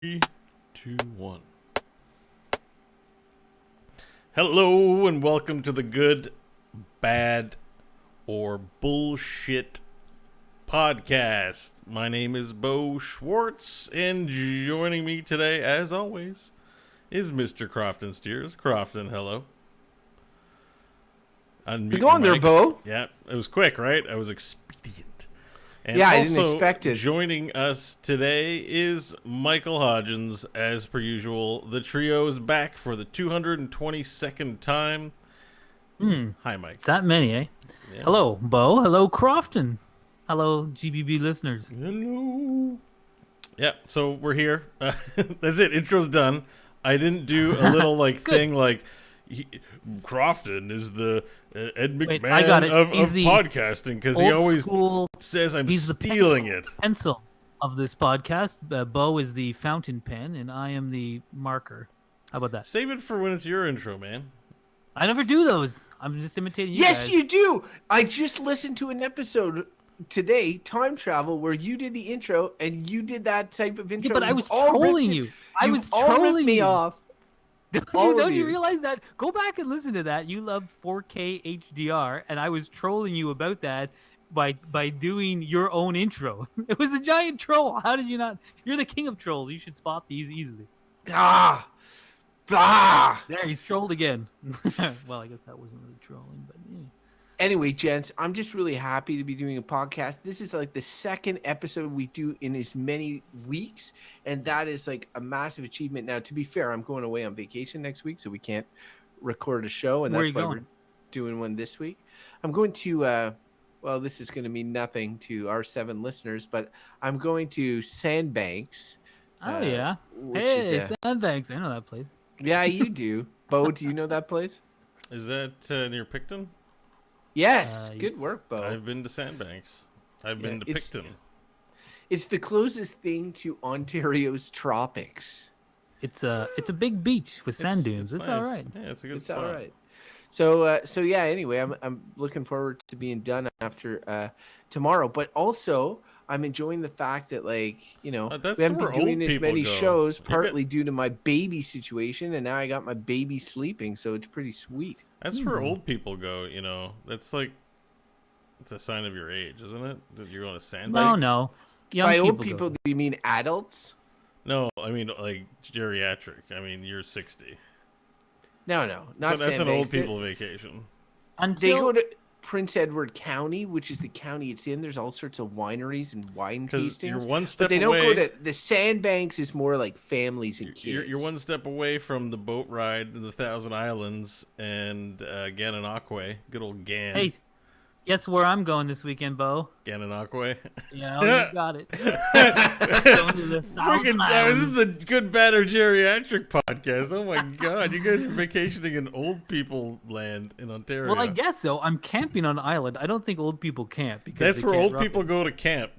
3, 2, 1. Hello and welcome to the Good, Bad, or Bullshit podcast. My name is Bo Schwartz, and joining me today, as always, is Mr. Crofton Steers. Crofton, hello. How's it going there, Bo? Yeah, it was quick, right? I was expedient. And yeah, I also, didn't expect it. Joining us today is Michael Hodgins, as per usual. The trio is back for the 222nd time. Hi, Mike. That many, eh? Yeah. Hello, Bo. Hello, Crofton. Hello, GBB listeners. Hello. Yeah, so we're here. That's it. Intro's done. I didn't do a little thing like Crofton is the Ed McMahon of podcasting, because he always says I'm stealing it. Pencil of this podcast. Bo is the fountain pen, and I am the marker. How about that? Save it for when it's your intro, man. I never do those. I'm just imitating you Yes, guys. you do. I just listened to an episode today, Time Travel, where you did the intro, and you did that type of intro. Yeah, but I was trolling you. I was trolling me off. Don't you realize that? Go back and listen to that. You love 4K HDR, and I was trolling you about that by doing your own intro. It was a giant troll. How did you not? You're the king of trolls. You should spot these easily. There, he's trolled again. Well, I guess that wasn't really trolling, but yeah. Anyway, gents, I'm just really happy to be doing a podcast. This is like the second episode we do in as many weeks, and that is like a massive achievement. Now, to be fair, I'm going away on vacation next week, so we can't record a show, and that's why we're doing one this week. I'm going to, well, this is going to mean nothing to our 7 listeners, but I'm going to Sandbanks. Oh, yeah. Hey, Sandbanks. I know that place. Yeah, you do. Bo, do you know that place? Is that near Picton? Yes, good work, Bo. I've been to Sandbanks. I've been to Picton. It's the closest thing to Ontario's tropics. It's a big beach with sand dunes. It's nice. All right. Yeah, it's a good spot. All right. So yeah. Anyway, I'm looking forward to being done after tomorrow. But also, I'm enjoying the fact that we haven't been doing as many shows, partly due to my baby situation, and now I got my baby sleeping, so it's pretty sweet. That's where old people go, That's it's a sign of your age, isn't it? That you're going to Sandbanks? No. By old people, do you mean adults? No, I mean like geriatric. I mean you're 60. No, not so that's Sandbanks. An old people vacation. They go to Prince Edward County, which is the county it's in. There's all sorts of wineries and wine tastings. You're one step but they don't go to the Sandbanks. Is more like families and kids. You're one step away from the boat ride in the Thousand Islands and Gananoque. Good old Gan. Hey, guess where I'm going this weekend, Bo? Gananoque. Yeah, you got it. This is a Good, Bad, or Geriatric podcast. Oh my God, you guys are vacationing in old people land in Ontario. Well, I guess so. I'm camping on an island. I don't think old people camp because that's where old people go to camp.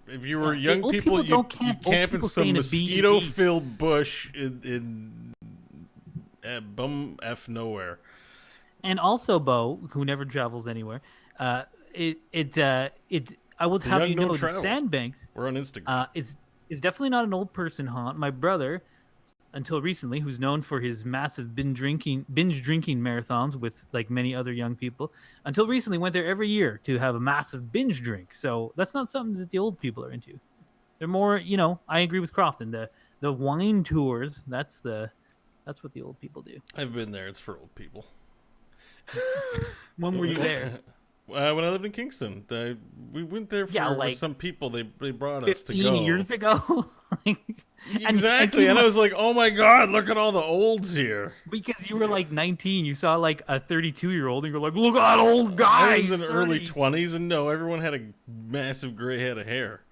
If you were young people, you camp in some mosquito-filled bush in bum f nowhere. And also, Bo, who never travels anywhere, I would have you know that Sandbanks. We're on Instagram. Is definitely not an old person haunt. My brother, until recently, who's known for his massive binge drinking marathons with like many other young people, until recently went there every year to have a massive binge drink. So that's not something that the old people are into. They're more, I agree with Crofton. The wine tours. That's what the old people do. I've been there. It's for old people. When were you there? When I lived in Kingston, we went there for some people. They brought us to go 15 years ago. Exactly, and I was like, "Oh my God, look at all the olds here!" Because you were like 19, you saw like a 32-year-old, and you're like, "Look at that old guy." I was in the early 20s, and no, everyone had a massive gray head of hair.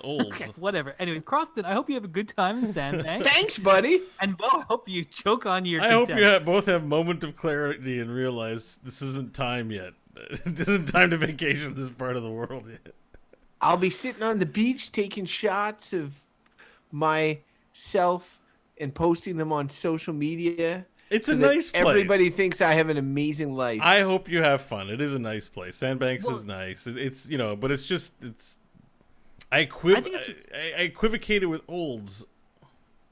Olds. Okay, whatever. Anyway, Crofton, I hope you have a good time in Sandbanks. Thanks, buddy. And Bo, I hope you choke on your. I hope you both have moment of clarity and realize this isn't time yet. It isn't time to vacation this part of the world yet. I'll be sitting on the beach taking shots of myself and posting them on social media. It's a nice place. Everybody thinks I have an amazing life. I hope you have fun. It is a nice place. Sandbanks is nice. It's but it's just I equivocated with olds.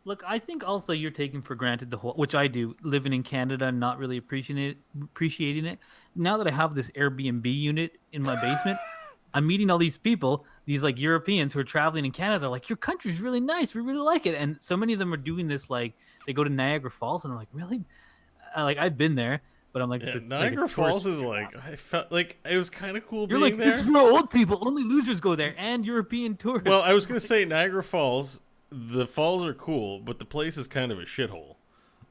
Look, I think also you're taking for granted the whole, which I do, living in Canada and not really appreciating it. Now that I have this Airbnb unit in my basement, I'm meeting all these people, these like Europeans who are traveling in Canada. They're like, "Your country's really nice. We really like it." And so many of them are doing this. Like, they go to Niagara Falls, and I'm like, "Really?" Like, I've been there, but I'm like, Yeah, it's like a Niagara Falls tourist is trap. like I felt like it was kind of cool You're being like, it's there. for old people. Only losers go there, and European tourists. Well, I was gonna say Niagara Falls. The falls are cool, but the place is kind of a shithole.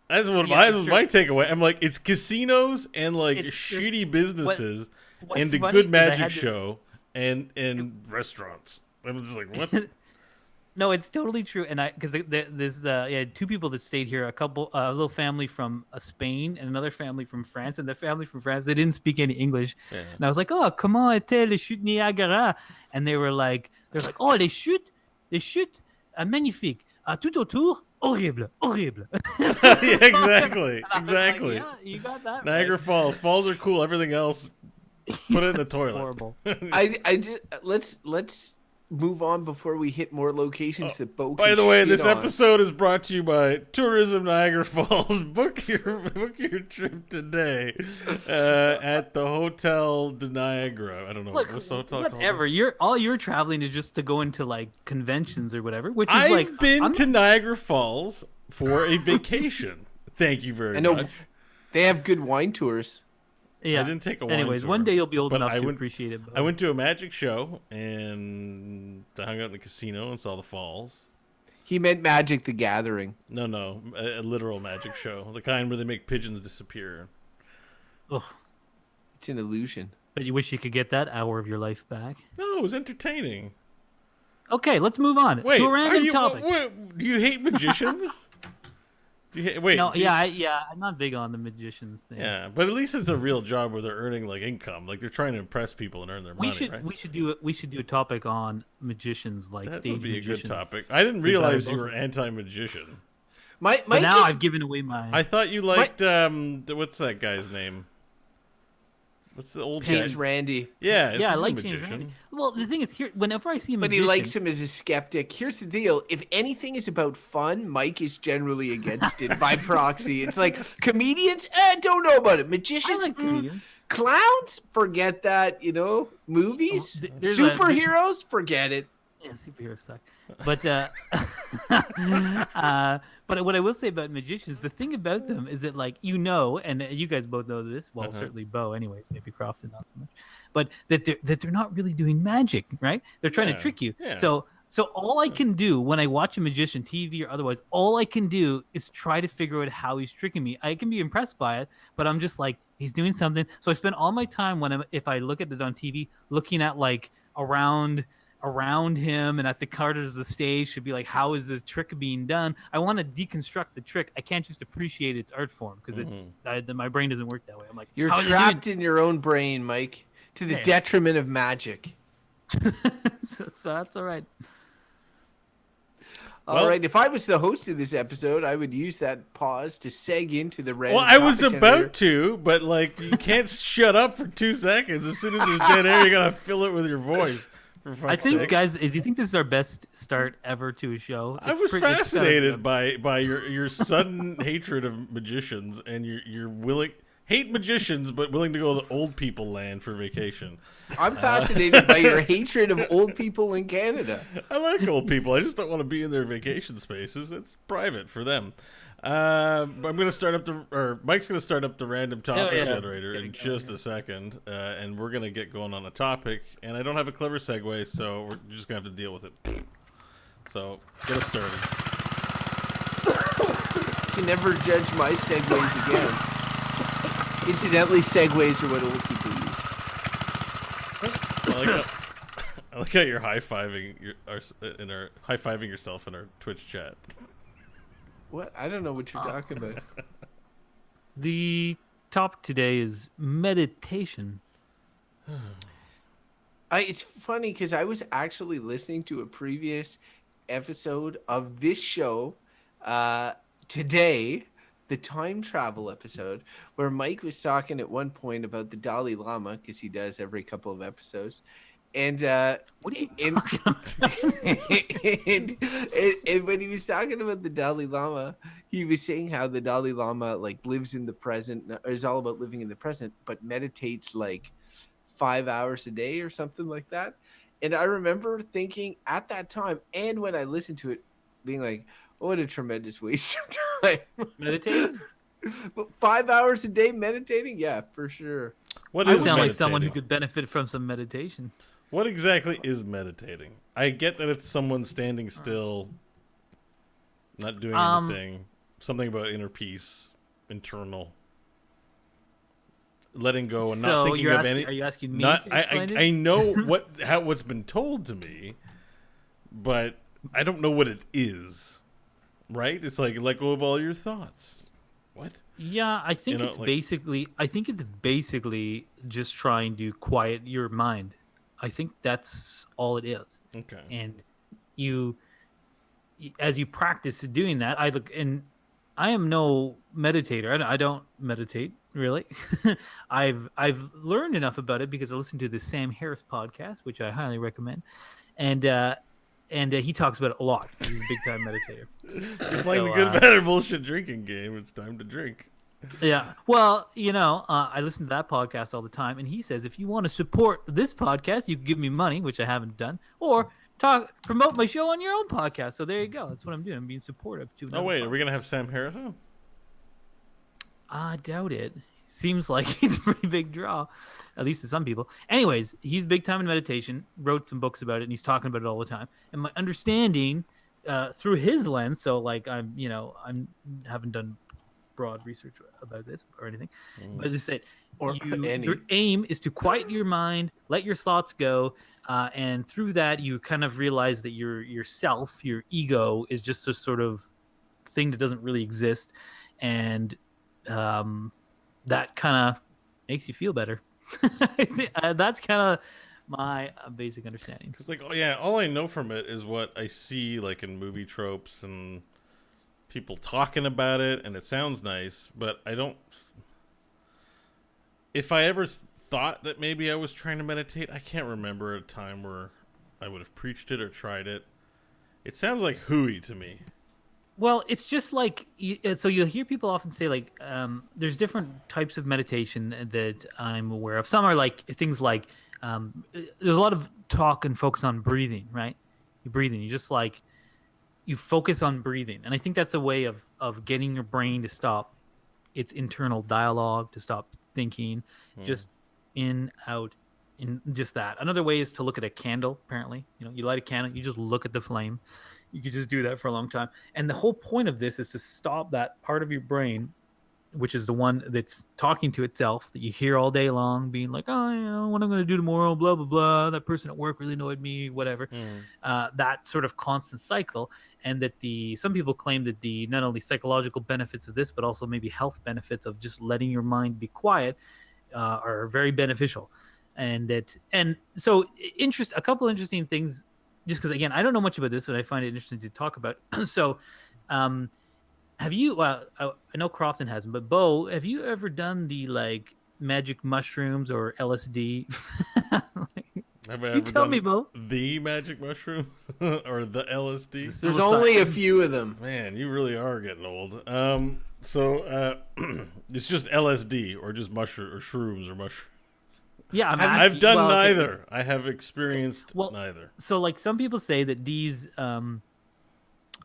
Yeah, That it's was true. my takeaway. I'm like, it's casinos and like It's just shitty what businesses what's and a funny good is I magic had to. show and restaurants. I was just like, what? No, it's totally true. And I, because there's yeah, two people that stayed here, a little family from Spain and another family from France. And the family from France, they didn't speak any English. Yeah. And I was like, oh, comment était les chutes Niagara? And they're like, oh, les chutes, magnifique. Tout autour, horrible, horrible. Yeah, exactly, And I was like, exactly. yeah, you got that Niagara right. Falls. Falls are cool. Everything else, put it in the It's toilet. horrible. I just let's move on before we hit more locations that Bo By can the way, shit this on. episode is brought to you by Tourism Niagara Falls. Book your trip today at the Hotel de Niagara. I don't know Look, what's the hotel whatever. called. All you're traveling is just to go into like conventions or whatever, which is I've like been I'm to Niagara Falls for a vacation. Thank you very I know much. they have good wine tours. yeah. I didn't take a wine Anyways, tour, one day you'll be old but enough I to went- appreciate it. I went to a magic show and I hung out in the casino and saw the falls. He meant Magic the Gathering. No, a literal magic show, the kind where they make pigeons disappear. Ugh, It's an illusion. but you wish you could get that hour of your life back. No, it was entertaining. Okay, let's move on Wait, to a are random you? topic. Do you hate magicians? Wait. No, do you- yeah, I'm not big on the magicians thing. Yeah, but at least it's a real job where they're earning like income. Like they're trying to impress people and earn their money, right? We should do a topic on magicians, like That stage would be a magicians. good topic. I didn't realize you both were of them. anti-magician. Mike But now is, I've given away my I thought you liked what's that guy's name? What's the old James guy? Randy, Yeah, yeah, I he's a like James magician. Randi. Well, the thing is, here, whenever I see a but magician, he likes him as a skeptic. Here's the deal: if anything is about fun, Mike is generally against it by proxy. It's like comedians, don't know about it. I Magicians, like comedians. clowns, forget that. Movies, There's superheroes, forget it. Yeah, superheroes suck. But but what I will say about magicians, the thing about them is that like and you guys both know this. Well, certainly Bo, anyways. Maybe Crofton not so much, but that they're not really doing magic, right? They're trying Yeah, to trick you. yeah. So all I can do when I watch a magician, TV or otherwise, all I can do is try to figure out how he's tricking me. I can be impressed by it, but I'm just like he's doing something. So I spend all my time if I look at it on TV, looking at like around him and at the corners of the stage should be like, how is this trick being done? I want to deconstruct the trick. I can't just appreciate its art form because my brain doesn't work that way. I'm like, You're how is he trapped in your own brain, Mike, to the Yeah. detriment of magic. doing so that's all right. All right, if I was the host of this episode, I would use that pause to seg into the random. Well, I was topic about generator. to, but like you can't shut up for 2 seconds. As soon as there's dead air, you gotta fill it with your voice. For fuck's I think, sake. guys, do you think this is our best start ever to a show? I was fascinated by your sudden hatred of magicians and your hate magicians but willing to go to old people land for vacation. I'm fascinated by your hatred of old people in Canada. I like old people. I just don't want to be in their vacation spaces. It's private for them. I'm gonna start up Mike's gonna start up the random topic generator in just a second, and we're gonna get going on a topic. And I don't have a clever segue, so we're just gonna have to deal with it. So get us started. You can never judge my segues again. Incidentally, segues are what old people use. I like how you're high-fiving yourself in our Twitch chat. What? I don't know what you're talking about. The topic today is meditation. It's funny because I was actually listening to a previous episode of this show today, the time travel episode, where Mike was talking at one point about the Dalai Lama, because he does every couple of episodes. And What are you and, talking about? and when he was talking about the Dalai Lama, he was saying how the Dalai Lama like lives in the present, or is all about living in the present, but meditates like 5 hours a day or something like that. And I remember thinking at that time, and when I listened to it, being like, oh, what a tremendous waste of time. Meditating? But 5 hours a day meditating? Yeah, for sure. What You is sound like meditating? someone who could benefit from some meditation. What exactly is meditating? I get that it's someone standing still, not doing anything. Something about inner peace, internal, letting go, and not So thinking you're of asking, any. are you asking me Not to explain I it? know what's been told to me, but I don't know what it is. Right? It's like let go of all your thoughts. What? Yeah, I think You know, it's like- basically just trying to quiet your mind. I think that's all it is. Okay. And you as you practice doing that, I am no meditator. I don't meditate really. I've learned enough about it because I listened to the Sam Harris podcast, which I highly recommend, and he talks about it a lot. He's a big time meditator. You're playing So, the good, bad, or bullshit drinking game. It's time to drink. Yeah. Well, I listen to that podcast all the time, and he says if you want to support this podcast, you can give me money, which I haven't done, or promote my show on your own podcast. So there you go. That's what I'm doing. I'm being supportive to. Oh wait, podcast. are we gonna have Sam Harris on? I doubt it. Seems like he's a pretty big draw, at least to some people. Anyways, he's big time in meditation. Wrote some books about it, and he's talking about it all the time. And my understanding, through his lens, so like I'm haven't done broad research about this or anything, but they said your aim is to quiet your mind, let your thoughts go, and through that you kind of realize that your ego is just a sort of thing that doesn't really exist, and that kind of makes you feel better. I think, that's kind of my basic understanding. Because like, oh yeah, all I know from it is what I see like in movie tropes and people talking about it, and it sounds nice, but I don't. If I ever thought that maybe I was trying to meditate, I can't remember a time where I would have preached it or tried it. It sounds like hooey to me. Well, it's just like so you'll hear people often say like there's different types of meditation that I'm aware of. Some are like things like there's a lot of talk and focus on breathing, right? You breathing, you just like you focus on breathing, and I think that's a way of getting your brain to stop its internal dialogue, to stop thinking, just in, out, in just that. Another way is to look at a candle. Apparently, you light a candle, you just look at the flame. You could just do that for a long time. And the whole point of this is to stop that part of your brain, which is the one that's talking to itself, that you hear all day long, being like, oh, what I'm going to do tomorrow, blah, blah, blah. That person at work really annoyed me, whatever. That sort of constant cycle. And that some people claim that the not only psychological benefits of this, but also maybe health benefits of just letting your mind be quiet are very beneficial. And so a couple interesting things, just because, again, I don't know much about this, but I find it interesting to talk about. So, have you? Well, I know Crofton hasn't, but Bo, have you ever done the like magic mushrooms or LSD? Have I You ever tell done me, Bo. the magic mushroom or the LSD? There's only a few of them. Man, you really are getting old. So it's just LSD or just mushroom or shrooms or mushroom. Yeah, I've done neither. I have experienced neither. So, like, some people say that these, so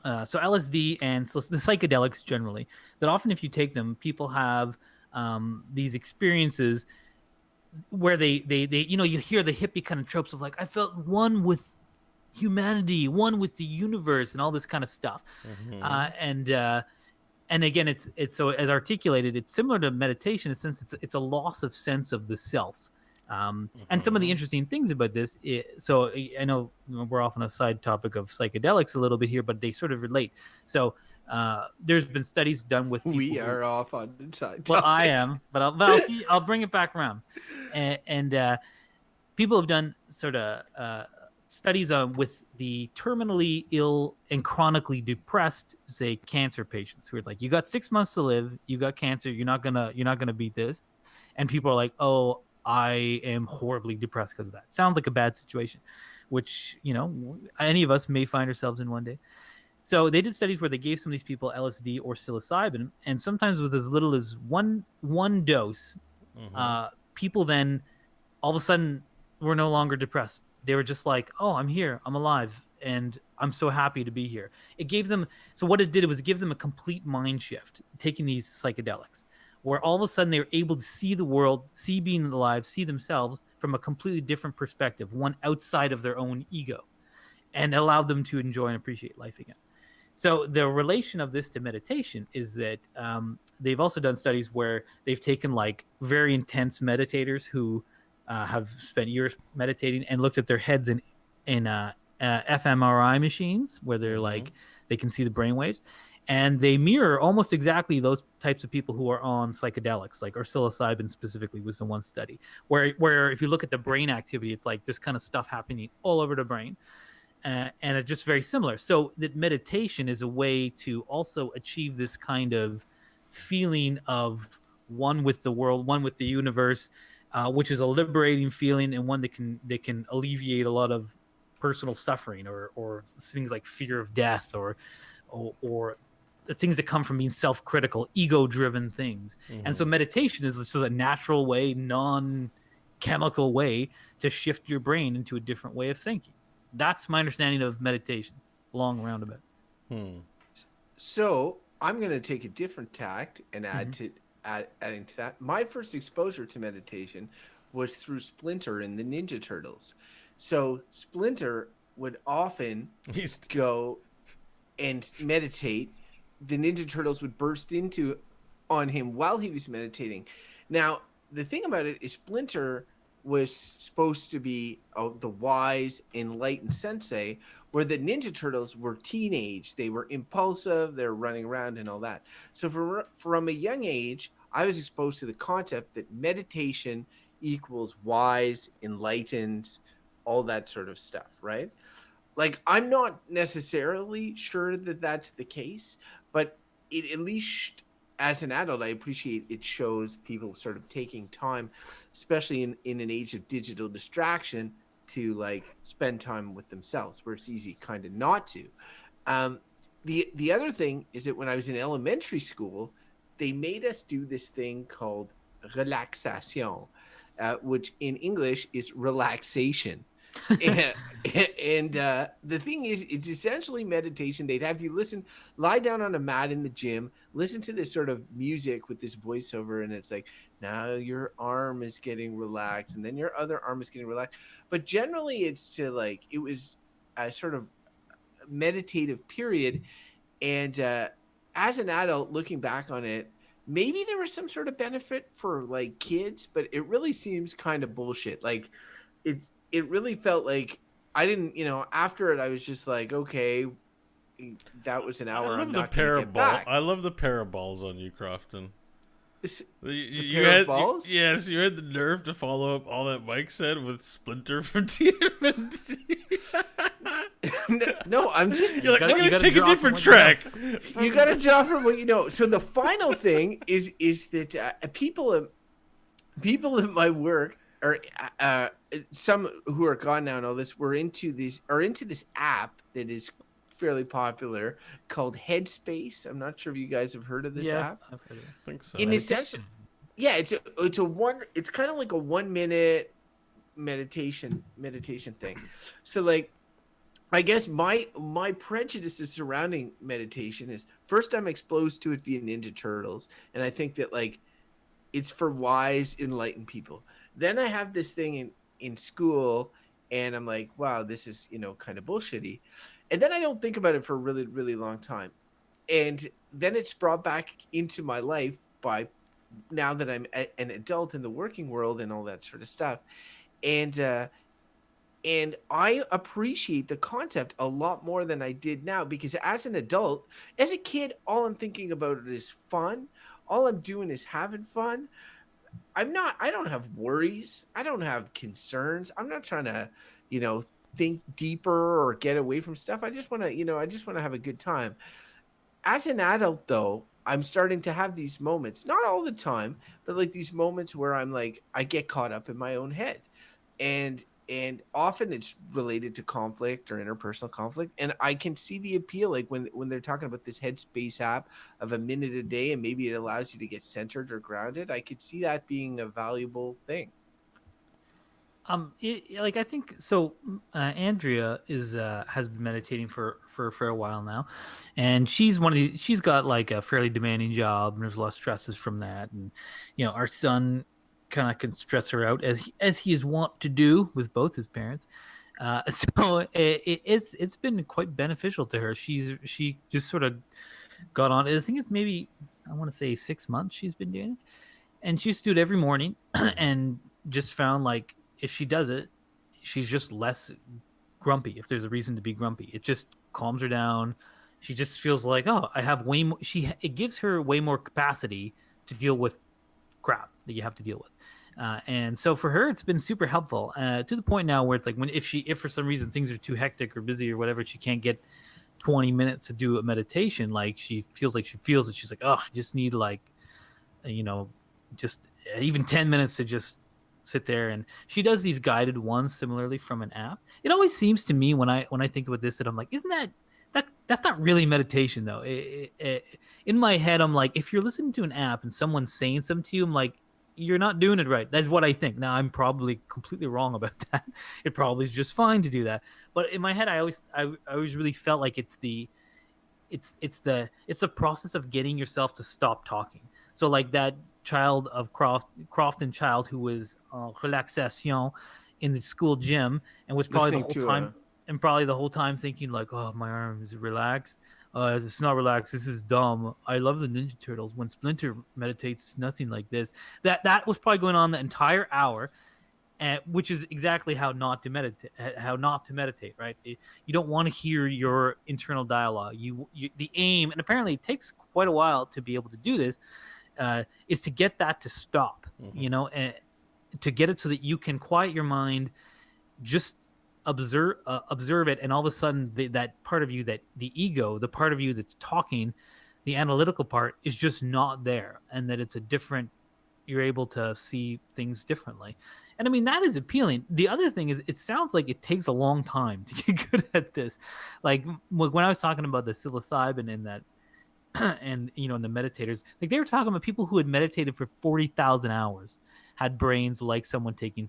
LSD and so the psychedelics generally, that often if you take them, people have these experiences where they you hear the hippie kind of tropes of like, I felt one with humanity, one with the universe, and all this kind of stuff. And again, it's so as articulated, it's similar to meditation in the sense it's a loss of sense of the self. And some of the interesting things about this, so I know we're off on a side topic of psychedelics a little bit here, but they sort of relate. So there's been studies done with people We are off on the side topic. Well, I am, but I'll bring it back around. And people have done sort of studies with the terminally ill and chronically depressed, say, cancer patients, who are like, you got 6 months to live, you got cancer, you're not gonna beat this. And people are like, oh, I am horribly depressed because of that. Sounds like a bad situation, which, any of us may find ourselves in one day. So they did studies where they gave some of these people LSD or psilocybin, and sometimes with as little as one dose, people then all of a sudden were no longer depressed. They were just like, "Oh, I'm here, I'm alive, and I'm so happy to be here." It gave them, so what it did was give them a complete mind shift, taking these psychedelics, where all of a sudden they were able to see the world, see being alive, see themselves from a completely different perspective, one outside of their own ego, and it allowed them to enjoy and appreciate life again. So the relation of this to meditation is that they've also done studies where they've taken like very intense meditators who have spent years meditating and looked at their heads in fMRI machines where they're like they can see the brain waves, and they mirror almost exactly those types of people who are on psychedelics, like or psilocybin specifically was the one study where if you look at the brain activity, it's like this kind of stuff happening all over the brain. And it's just very similar. So that meditation is a way to also achieve this kind of feeling of one with the world, one with the universe, which is a liberating feeling and one that can alleviate a lot of personal suffering or things like fear of death or the things that come from being self-critical, ego-driven things. And so meditation is just a natural way, non-chemical way to shift your brain into a different way of thinking. That's my understanding of meditation. Long roundabout. So I'm going to take a different tact and adding to that. My first exposure to meditation was through Splinter in the Ninja Turtles. So Splinter would often go and meditate. The Ninja Turtles would burst into on him while he was meditating. Now, the thing about it is Splinter was supposed to be the wise, enlightened sensei, where the Ninja Turtles were teenage. They were impulsive. They're running around and all that. So from a young age, I was exposed to the concept that meditation equals wise, enlightened, all that sort of stuff, right? Like, I'm not necessarily sure that that's the case, but it at least as an adult, I appreciate it shows people sort of taking time, especially in an age of digital distraction, to like spend time with themselves, where it's easy kind of not to. The other thing is that when I was in elementary school, they made us do this thing called relaxation, which in English is relaxation. and the thing is, it's essentially meditation. They'd have you lie down on a mat in the gym, listen to this sort of music with this voiceover, and it's like, now your arm is getting relaxed, and then your other arm is getting relaxed. But generally, it's to like, it was a sort of meditative period. And as an adult, looking back on it, maybe there was some sort of benefit for like kids, but it really seems kind of bullshit. Like, it really felt like I didn't, after it, I was just like, okay, that was an hour. I love the paraballs on you, Crofton. You had balls? Yes, you had the nerve to follow up all that Mike said with Splinter from TMNT. No, I'm just. You're like, I'm going to take a different track. You got to draw from what you know. So the final thing is that people in my work, or some who are gone now and all this, are into this app that is fairly popular called Headspace. I'm not sure if you guys have heard of this app. I've heard of it. I think so. In essence, yeah, it's kind of like a 1 minute meditation thing. So like, I guess my prejudices surrounding meditation is, first I'm exposed to it via Ninja Turtles, and I think that like it's for wise, enlightened people. Then I have this thing in school, and I'm like, wow, this is, kind of bullshitty. And then I don't think about it for a really, really long time. And then it's brought back into my life by now that I'm an adult in the working world and all that sort of stuff. And I appreciate the concept a lot more than I did now, because as an adult, as a kid, all I'm thinking about is fun. All I'm doing is having fun. I don't have worries. I don't have concerns. I'm not trying to, think deeper or get away from stuff. I just want to have a good time. As an adult, though, I'm starting to have these moments, not all the time, but like these moments where I'm like, I get caught up in my own head. And often it's related to conflict or interpersonal conflict. And I can see the appeal, like when they're talking about this Headspace app of a minute a day, and maybe it allows you to get centered or grounded. I could see that being a valuable thing. Like I think so. Andrea is has been meditating for a while now, and she's one of the. She's got like a fairly demanding job, and there's a lot of stresses from that. And our son kind of can stress her out as he is wont to do with both his parents. So it's been quite beneficial to her. She just sort of got on. I think it's maybe I want to say 6 months she's been doing it, and she used to do it every morning, and just found like if she does it, she's just less grumpy. If there's a reason to be grumpy, it just calms her down. She just feels like, oh, I have way more. It gives her way more capacity to deal with crap that you have to deal with. And so for her, it's been super helpful to the point now where it's like if for some reason things are too hectic or busy or whatever, she can't get 20 minutes to do a meditation. Like she feels that she's like, oh, I just need like, just even 10 minutes to just sit there. And she does these guided ones similarly from an app. It always seems to me when I think about this that I'm like, isn't that's not really meditation though. In my head, I'm like, if you're listening to an app and someone's saying something to you, I'm like, you're not doing it right. That's what I think. Now I'm probably completely wrong about that. It probably is just fine to do that. But in my head, I always really felt like it's the process of getting yourself to stop talking. So like that child of Crofton child who was relaxation in the school gym and was probably the whole time thinking like, oh, my arm is relaxed. It's not relaxed. This is dumb. I love the Ninja Turtles. When Splinter meditates, it's nothing like this. That was probably going on the entire hour, which is exactly how not to meditate. Right? You don't want to hear your internal dialogue. The aim, and apparently it takes quite a while to be able to do this, is to get that to stop. Mm-hmm. And to get it so that you can quiet your mind, just observe it, and all of a sudden that part of you, that the ego, the part of you that's talking, the analytical part, is just not there, and that it's a different. You're able to see things differently. And I mean, that is appealing. The other thing is, it sounds like it takes a long time to get good at this. Like when I was talking about the psilocybin and that, and the meditators, like they were talking about people who had meditated for 40,000 hours, had brains like someone taking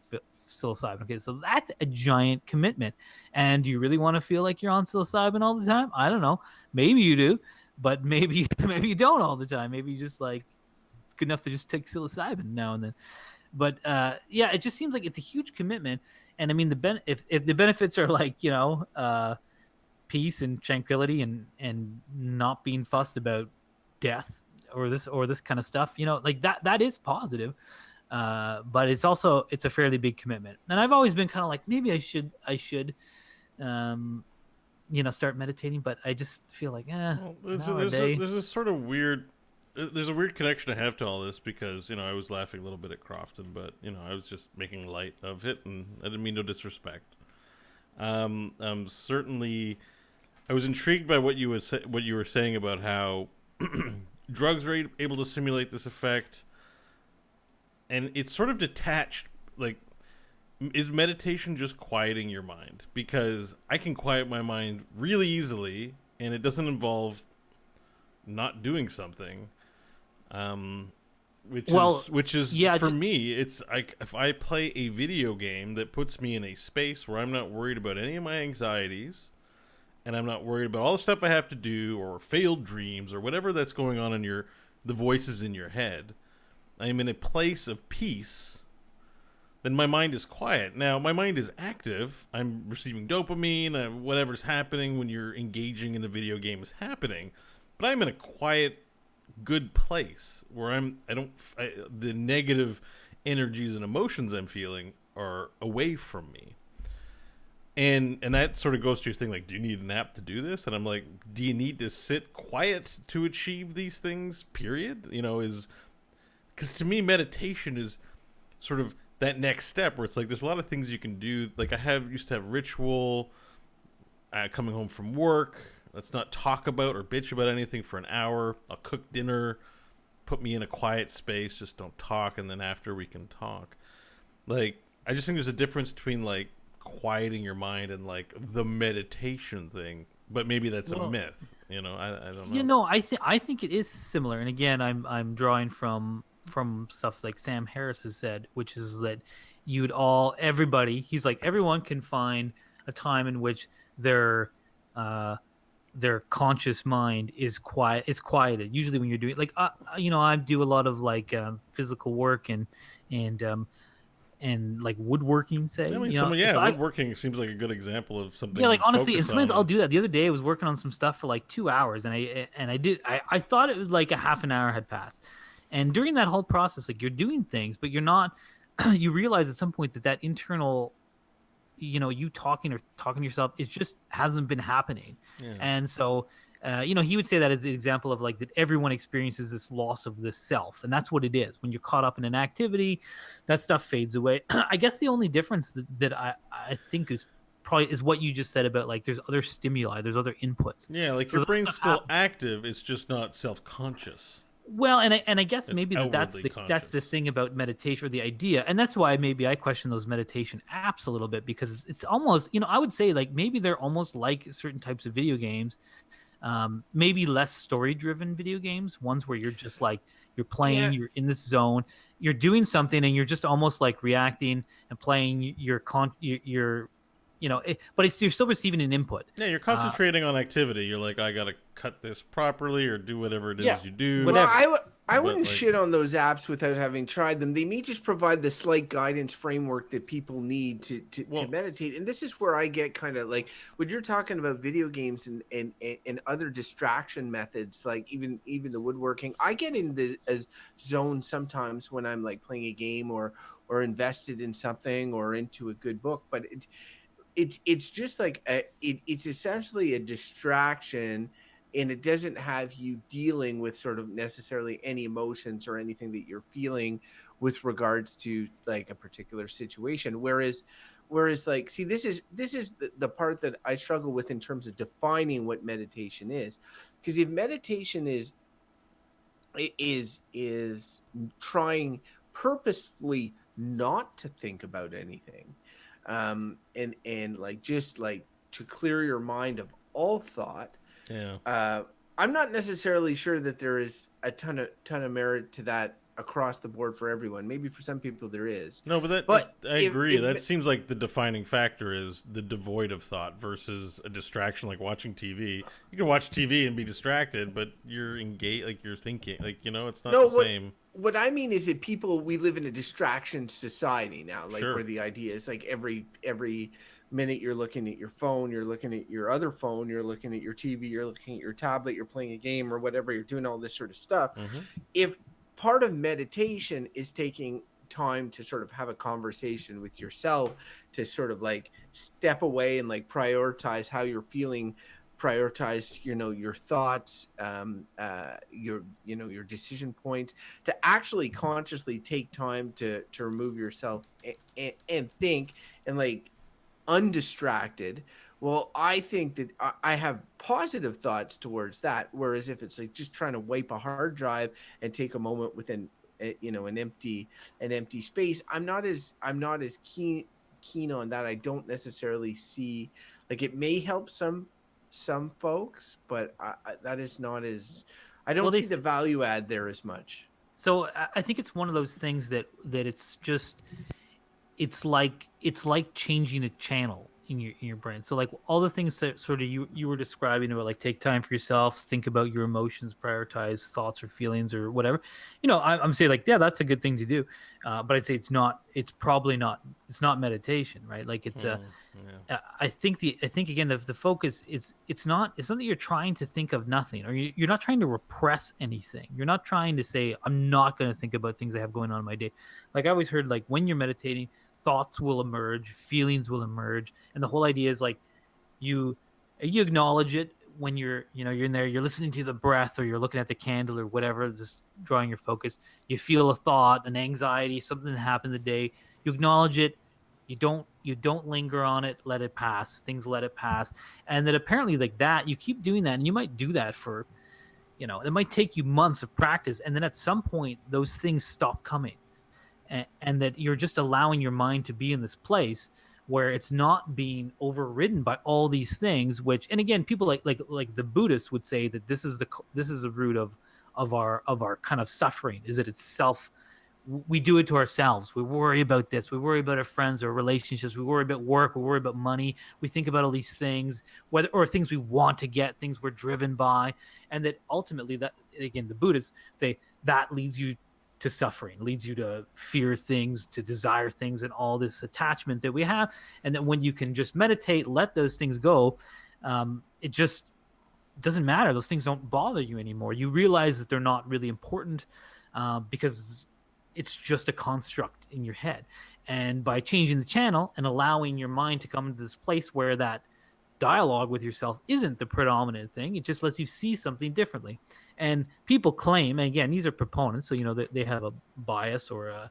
psilocybin. Okay, so that's a giant commitment. And do you really want to feel like you're on psilocybin all the time? I don't know. Maybe you do, but maybe you don't all the time. Maybe you just like, it's good enough to just take psilocybin now and then. But yeah, it just seems like it's a huge commitment. And I mean, if the benefits are like, peace and tranquility and not being fussed about death or this kind of stuff, like that is positive. But it's a fairly big commitment. And I've always been kind of like, maybe I should start meditating, but I just feel like there's a sort of weird. There's a weird connection I have to all this because, I was laughing a little bit at Crofton, but, I was just making light of it, and I didn't mean no disrespect. Certainly, I was intrigued by what you were saying about how drugs are able to simulate this effect, and it's sort of detached. Like, is meditation just quieting your mind? Because I can quiet my mind really easily, and it doesn't involve not doing something. Which is for me, it's like if I play a video game that puts me in a space where I'm not worried about any of my anxieties, and I'm not worried about all the stuff I have to do or failed dreams or whatever that's going on in the voices in your head. I'm in a place of peace. Then my mind is quiet. Now my mind is active. I'm receiving dopamine. Whatever's happening when you're engaging in a video game is happening, but I'm in a quiet, good place where the negative energies and emotions I'm feeling are away from me. And that sort of goes to your thing, like, do you need an app to do this? And I'm like, do you need to sit quiet to achieve these things, period? Because to me, meditation is sort of that next step where it's like, there's a lot of things you can do. Like used to have ritual, coming home from work, let's not talk about or bitch about anything for an hour. I'll cook dinner, put me in a quiet space, just don't talk, and then after we can talk. Like, I just think there's a difference between like quieting your mind and like the meditation thing, but maybe that's a myth. I don't know. I think it is similar. And again, I'm drawing from stuff like Sam Harris has said, which is that everybody, he's like, everyone can find a time in which their conscious mind is quieted. Usually when you're doing like I do a lot of like physical work and like woodworking, say. I mean, woodworking seems like a good example of something. Yeah, like to honestly, and focus sometimes on. I'll do that. The other day, I was working on some stuff for like 2 hours, and I thought it was like a half an hour had passed, and during that whole process, like you're doing things, but you're not. You realize at some point that internal, you talking to yourself, it just hasn't been happening, and so. He would say that as the example of like that everyone experiences this loss of the self, and that's what it is. When you're caught up in an activity, that stuff fades away. I guess the only difference that I think is probably is what you just said about like there's other stimuli, there's other inputs. Yeah, like So your brain's stuff still happens. active. It's just not self-conscious. Well, and I guess It's maybe that's outwardly that's the conscious. thing about meditation, or the idea, and that's why maybe I question those meditation apps a little bit, because it's almost, I would say like maybe they're almost like certain types of video games. Maybe less story-driven video games, ones where you're just like you're Yeah, playing, you're in this zone, you're doing something, and you're just almost like reacting and playing but you're still receiving an input. Yeah, you're concentrating on activity. You're like, I gotta cut this properly or do whatever it Yeah, is you do. well, whatever. I But wouldn't like, shit on those apps without having tried them. They may just provide the slight guidance framework that people need to meditate. And this is where I get kind of like when you're talking about video games and other distraction methods, like even the woodworking. I get in the zone sometimes when I'm like playing a game or invested in something or into a good book, but it's just like it's essentially a distraction, and it doesn't have you dealing with sort of necessarily any emotions or anything that you're feeling with regards to like a particular situation. Whereas like, see, this is the part that I struggle with in terms of defining what meditation is, because if meditation is trying purposefully not to think about anything, and like just like to clear your mind of all thought. yeah. I'm not necessarily sure that there is a ton of merit to that across the board for everyone. Maybe for some people there is. No, but But I agree. if That seems like the defining factor is the devoid of thought versus a distraction like watching TV. You can watch TV and be distracted, but you're engaged, like you're thinking, like it's not no, the same. what I mean is that we live in a distraction society now, like Sure. where the idea is like every minute you're looking at your phone, you're looking at your other phone, you're looking at your TV, you're looking at your tablet, you're playing a game or whatever, you're doing all this sort of stuff. Mm-hmm. If part of meditation is taking time to sort of have a conversation with yourself, to sort of like step away and like prioritize how you're feeling, prioritize your thoughts, your decision points, to actually consciously take time to remove yourself and think and like undistracted. Well, I think that I have positive thoughts towards that, whereas if it's like just trying to wipe a hard drive and take a moment within an empty space, I'm not as keen on that. I don't necessarily see, like, it may help some folks, but that is not as, I don't Well, they see the value add there as much. So I think it's one of those things that it's just it's like changing a channel in your brain. So like all the things that sort of you were describing about like take time for yourself, think about your emotions, prioritize thoughts or feelings or whatever. I'm saying like, yeah, that's a good thing to do, but I'd say it's not. It's probably not. It's not meditation, right? Like it's Yeah. I think again the focus is it's not that you're trying to think of nothing, or you're not trying to repress anything. You're not trying to say I'm not going to think about things I have going on in my day. Like I always heard, like when you're meditating, thoughts will emerge, feelings will emerge, and the whole idea is like you acknowledge it when you're in there, you're listening to the breath or you're looking at the candle or whatever, just drawing your focus. You feel a thought, an anxiety, something that happened the day, you acknowledge it, You don't linger on it, let it pass. Things let it pass. And that apparently like that, you keep doing that, and you might do that for, it might take you months of practice, and then at some point those things stop coming. And that you're just allowing your mind to be in this place where it's not being overridden by all these things, which, and again, people like the Buddhists would say that this is the root of our kind of suffering, is that it's self. We do it to ourselves. We worry about this. We worry about our friends or relationships. We worry about work. We worry about money. We think about all these things, whether or things we want to get, things we're driven by, and that ultimately, that again, the Buddhists say that leads you to suffering, leads you to fear things, to desire things, and all this attachment that we have. And that when you can just meditate, let those things go, it just doesn't matter. Those things don't bother you anymore. You realize that they're not really important, because it's just a construct in your head. And by changing the channel and allowing your mind to come into this place where that dialogue with yourself isn't the predominant thing, it just lets you see something differently. And people claim, and again, these are proponents, so they have a bias or a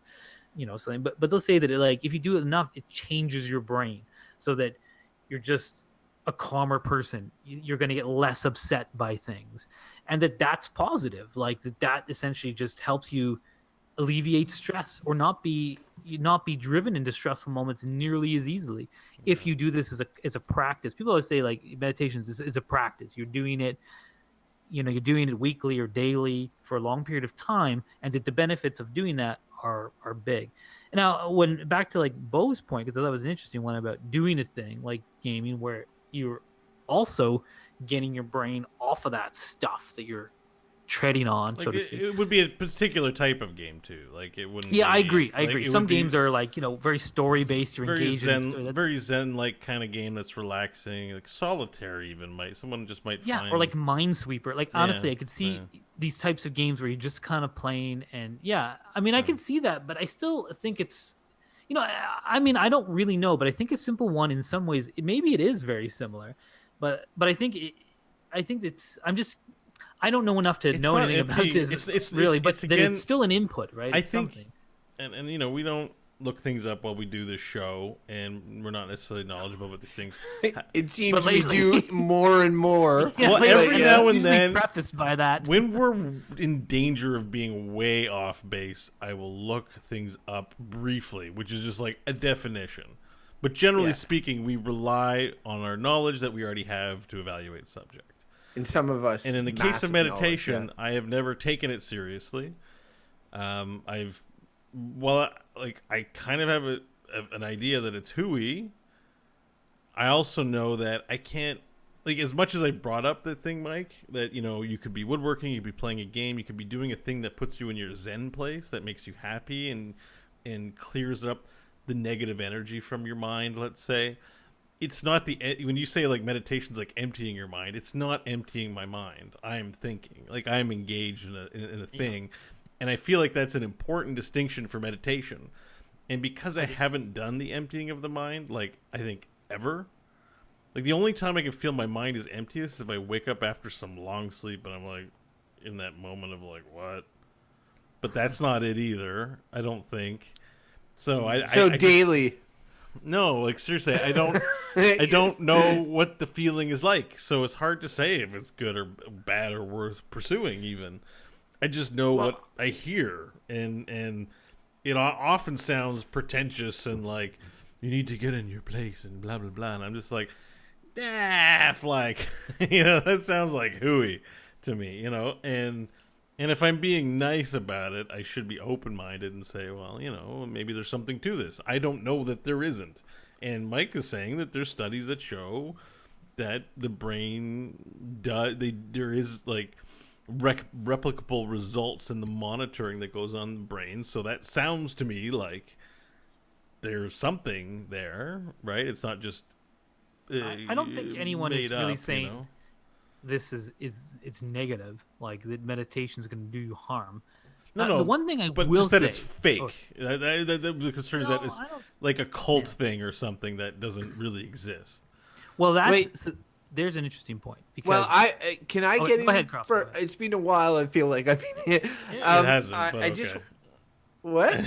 something, but they'll say that if you do it enough, it changes your brain so that you're just a calmer person. You're going to get less upset by things, and that's positive. Like that essentially just helps you alleviate stress or not be driven into stressful moments nearly as easily if you do this as a practice. People always say like meditation is a practice. You're doing it weekly or daily for a long period of time, and that the benefits of doing that are big. And now, when back to like Bo's point, because that was an interesting one about doing a thing like gaming where you're also getting your brain off of that stuff that you're treading on, like so to speak. It would be a particular type of game too. Like it wouldn't. Yeah, be, I agree. like, Some games are like very story based. You're very engaged. very zen like kind of game that's relaxing. Like solitaire even someone just might find. Or like Minesweeper. Like honestly, I could see these types of games where you're just kind of playing, and I can see that, but I still think it's. I don't really know, but I think a simple one in some ways, maybe it is very similar, but I think I don't know enough to know anything about this but again, it's still an input, right? I think, and we don't look things up while we do this show, and we're not necessarily knowledgeable about these things. It seems we do more and more. Well, every now and then, prefaced by that, when we're in danger of being way off base, I will look things up briefly, which is just like a definition. But generally speaking, we rely on our knowledge that we already have to evaluate subject. And some of us, and in the case of meditation, I have never taken it seriously. I kind of have an idea that it's hooey. I also know that I can't, like, as much as I brought up the thing, Mike, that you could be woodworking, you could be playing a game, you could be doing a thing that puts you in your zen place, that makes you happy and clears up the negative energy from your mind. Let's say. It's not when you say like meditation's like emptying your mind, it's not emptying my mind. I am thinking, like I'm engaged in a thing, and I feel like that's an important distinction for meditation. And because I haven't done the emptying of the mind, like I think ever, like the only time I can feel my mind is empty is if I wake up after some long sleep and I'm like in that moment of like what, but that's not it either. I don't think so. I daily. No, like seriously, I don't know what the feeling is like, so it's hard to say if it's good or bad or worth pursuing. Even I just know what I hear, and it often sounds pretentious and like you need to get in your place and blah blah blah. And I'm just like, like that sounds like hooey to me, And if I'm being nice about it, I should be open-minded and say, well, maybe there's something to this. I don't know that there isn't. And Mike is saying that there's studies that show that the brain there is like replicable results in the monitoring that goes on in the brain. So that sounds to me like there's something there, right? It's not just I don't think anyone is really up, saying this is it's negative, like that meditation is going to do you harm. No. The one thing I but will just that say, it's fake. The concern is that it's like a cult thing or something that doesn't really exist. Well, there's an interesting point. Because, can I get in? Ahead, Cross, go ahead. It's been a while. I feel like I've been here. It hasn't. But I just what?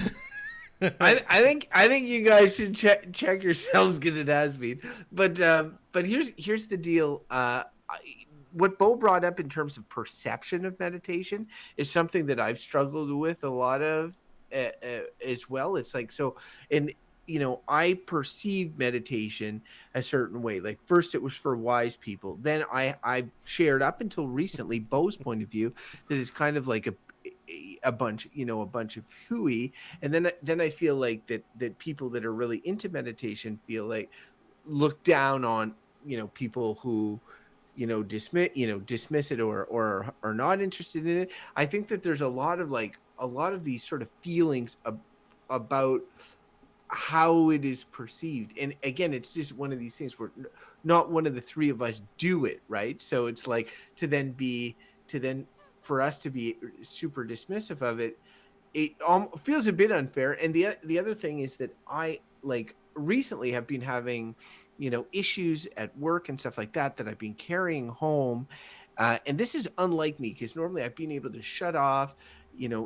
I think you guys should check yourselves because it has been. But here's the deal. What Bo brought up in terms of perception of meditation is something that I've struggled with a lot of as well. It's like so, and I perceive meditation a certain way. Like first, it was for wise people. Then I shared up until recently Bo's point of view that is kind of like a bunch a bunch of hooey, and then I feel like that people that are really into meditation feel like look down on people who dismiss it or are not interested in it. I think that there's a lot of these sort of feelings about how it is perceived, and again, it's just one of these things where not one of the three of us do it, right? So it's like to then for us to be super dismissive of it, it feels a bit unfair. And the other thing is that I like recently have been having issues at work and stuff like that I've been carrying home, and this is unlike me because normally I've been able to shut off,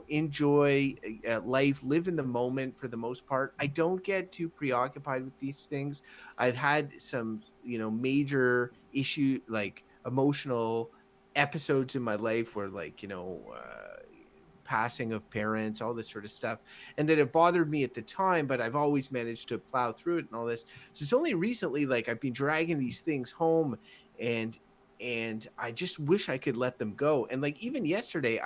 enjoy life, live in the moment for the most part. I don't get too preoccupied with these things. I've had some major issue, like emotional episodes in my life where like passing of parents, all this sort of stuff. And that it bothered me at the time, but I've always managed to plow through it and all this. So it's only recently, like I've been dragging these things home, and I just wish I could let them go. And like even yesterday,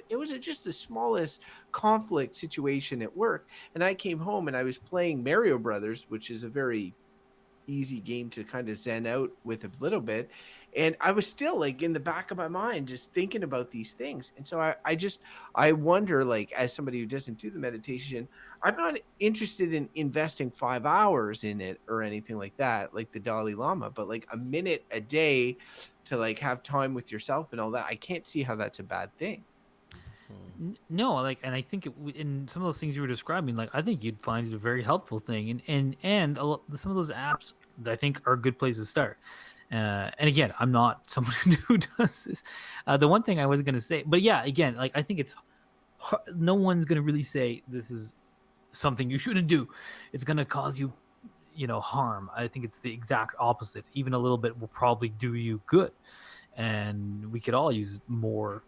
it was just the smallest conflict situation at work, and I came home and I was playing Mario Brothers, which is a very easy game to kind of zen out with a little bit, and I was still like in the back of my mind just thinking about these things. And so I wonder, like, as somebody who doesn't do the meditation, I'm not interested in investing 5 hours in it or anything like that, like the Dalai Lama, but like a minute a day to like have time with yourself and all that, I can't see how that's a bad thing. No, like, and I think in some of those things you were describing, like, I think you'd find it a very helpful thing, and some of those apps I think are a good place to start. And again, I'm not someone who does this. The one thing I was gonna say, but yeah, again, like, I think it's no one's gonna really say this is something you shouldn't do. It's gonna cause you, harm. I think it's the exact opposite. Even a little bit will probably do you good, and we could all use more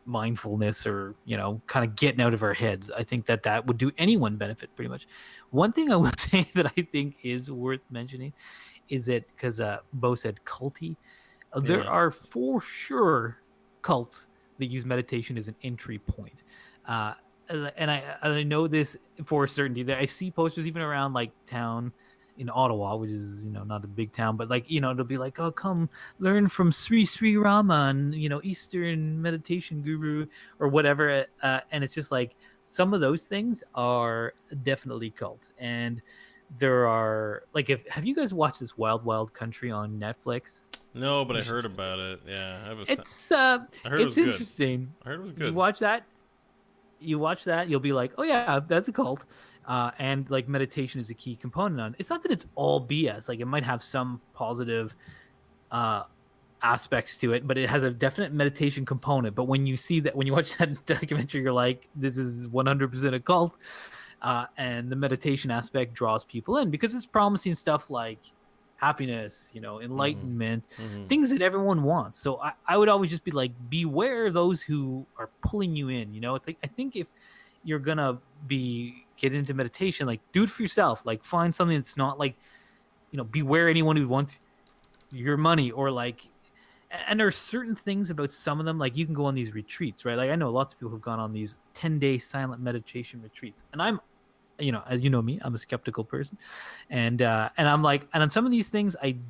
mindfulness, or kind of getting out of our heads. I think that would do anyone benefit pretty much. One thing I will say that I think is worth mentioning is that, because Bo said culty, there Yeah. are for sure cults that use meditation as an entry point. uh, and I know this for certainty that I see posters even around like town in Ottawa, which is not a big town, but like it'll be like, oh, come learn from Sri Rama, and Eastern meditation guru or whatever, and it's just like some of those things are definitely cults. And there are like, if have you guys watched this Wild Wild Country on Netflix? No, but I You should heard check it out. about it. Yeah, It's I heard it was it's good. interesting. I heard it was You good. watch that, you'll be like, oh yeah, that's a cult. And like meditation is a key component on it. It's not that it's all BS. Like, it might have some positive uh aspects to it, but it has a definite meditation component. But when you watch that documentary, you're like, this is 100% a cult. And the meditation aspect draws people in because it's promising stuff like happiness, Mm-hmm. enlightenment, Mm-hmm. things that everyone wants. So I would always just be like, beware those who are pulling you in. It's like, I think if you're gonna be get into meditation, like, do it for yourself. Like, find something that's not like, beware anyone who wants your money, or like, and there are certain things about some of them, like, you can go on these retreats, right? Like, I know lots of people who've gone on these 10-day silent meditation retreats, and I'm, as you know me, I'm a skeptical person, and I'm like, and on some of these things, I'm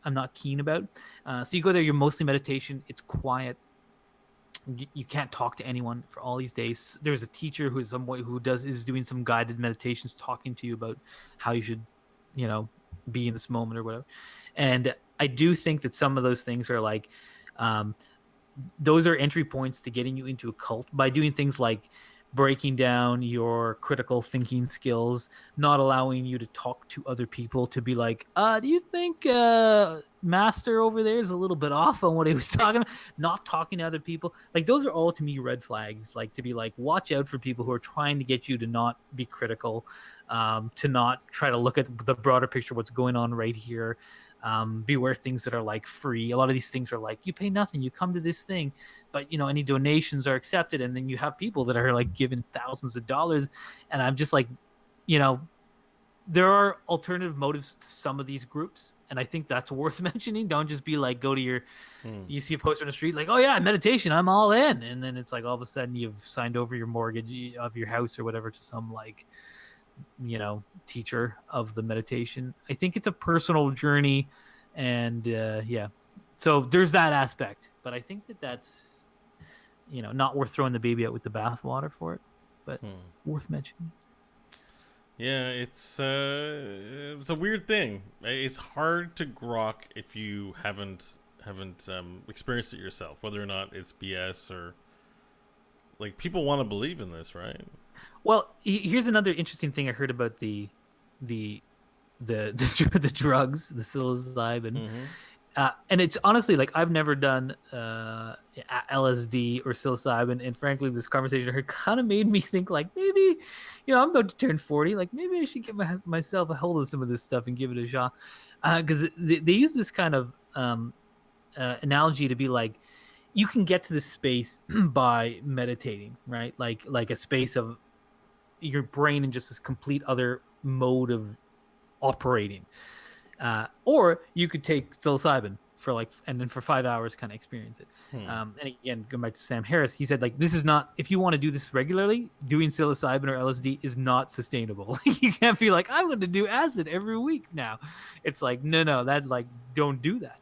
not keen about. So you go there, you're mostly meditation, it's quiet, you can't talk to anyone for all these days. There's a teacher who's someone who is doing some guided meditations, talking to you about how you should, you know, be in this moment or whatever. And I do think that some of those things are like, um, those are entry points to getting you into a cult by doing things like breaking down your critical thinking skills, not allowing you to talk to other people, to be like, do you think Master over there is a little bit off on what he was talking about? Not talking to other people. Like, those are all to me red flags. Like, to be like, watch out for people who are trying to get you to not be critical, to not try to look at the broader picture, what's going on right here. Beware things that are like free. A lot of these things are like, you pay nothing, you come to this thing, but any donations are accepted. And then you have people that are like giving thousands of dollars. And I'm just like, there are alternative motives to some of these groups. And I think that's worth mentioning. Don't just be like, go to you see a poster on the street, like, oh yeah, meditation, I'm all in. And then it's like, all of a sudden you've signed over your mortgage of your house or whatever to some like, teacher of the meditation. I think it's a personal journey, and so there's that aspect. But I think that's not worth throwing the baby out with the bathwater for it, but worth mentioning. Yeah, it's a weird thing. It's hard to grok if you haven't experienced it yourself, whether or not it's BS or like people want to believe in this, right? Well, here's another interesting thing I heard about the drugs, the psilocybin, and it's honestly like I've never done LSD or psilocybin, and frankly, this conversation I heard kind of made me think like maybe, I'm about to turn 40, like maybe I should get myself a hold of some of this stuff and give it a shot, because they use this kind of analogy to be like, you can get to this space by meditating, right? Like a space of your brain in just this complete other mode of operating, or you could take psilocybin and then for 5 hours kind of experience it. And again, going back to Sam Harris, he said like, this is not, if you want to do this regularly, doing psilocybin or LSD is not sustainable. You can't be like, I'm going to do acid every week now. It's like, no, that like, don't do that.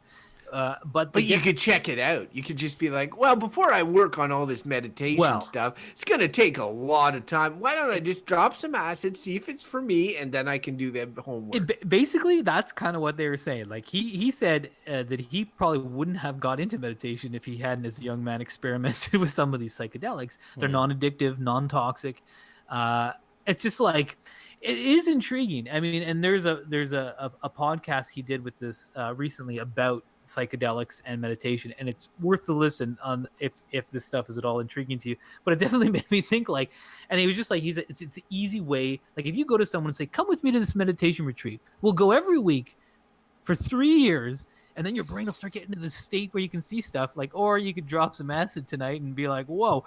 But you could check it out. You could just be like, well, before I work on all this meditation stuff, it's going to take a lot of time. Why don't I just drop some acid, see if it's for me, and then I can do the homework. Basically, that's kind of what they were saying. Like he said that he probably wouldn't have got into meditation if he hadn't, as a young man, experimented with some of these psychedelics. They're non-addictive, non-toxic. It's just like, it is intriguing. I mean, and there's a podcast he did with this recently about psychedelics and meditation, and it's worth the listen on if this stuff is at all intriguing to you. But it definitely made me think like, and he was just like, it's an easy way. Like if you go to someone and say, come with me to this meditation retreat, we'll go every week for 3 years, and then your brain will start getting into the state where you can see stuff. Like, or you could drop some acid tonight and be like, whoa,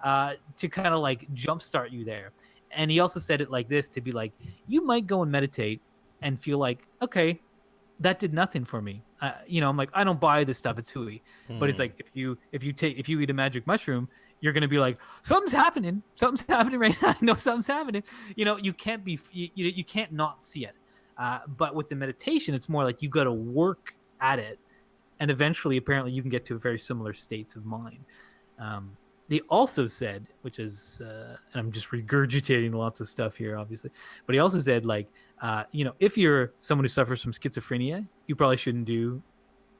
to kind of like jumpstart you there. And he also said it like this, to be like, you might go and meditate and feel like, okay, that did nothing for me. I'm like, I don't buy this stuff. It's hooey. But it's like, if you eat a magic mushroom, you're going to be like, something's happening right now. I know something's happening. You can't be, you can't not see it. But with the meditation, it's more like you got to work at it. And eventually, apparently, you can get to very similar states of mind. They also said, which is, and I'm just regurgitating lots of stuff here, obviously, but he also said, like, if you're someone who suffers from schizophrenia, you probably shouldn't do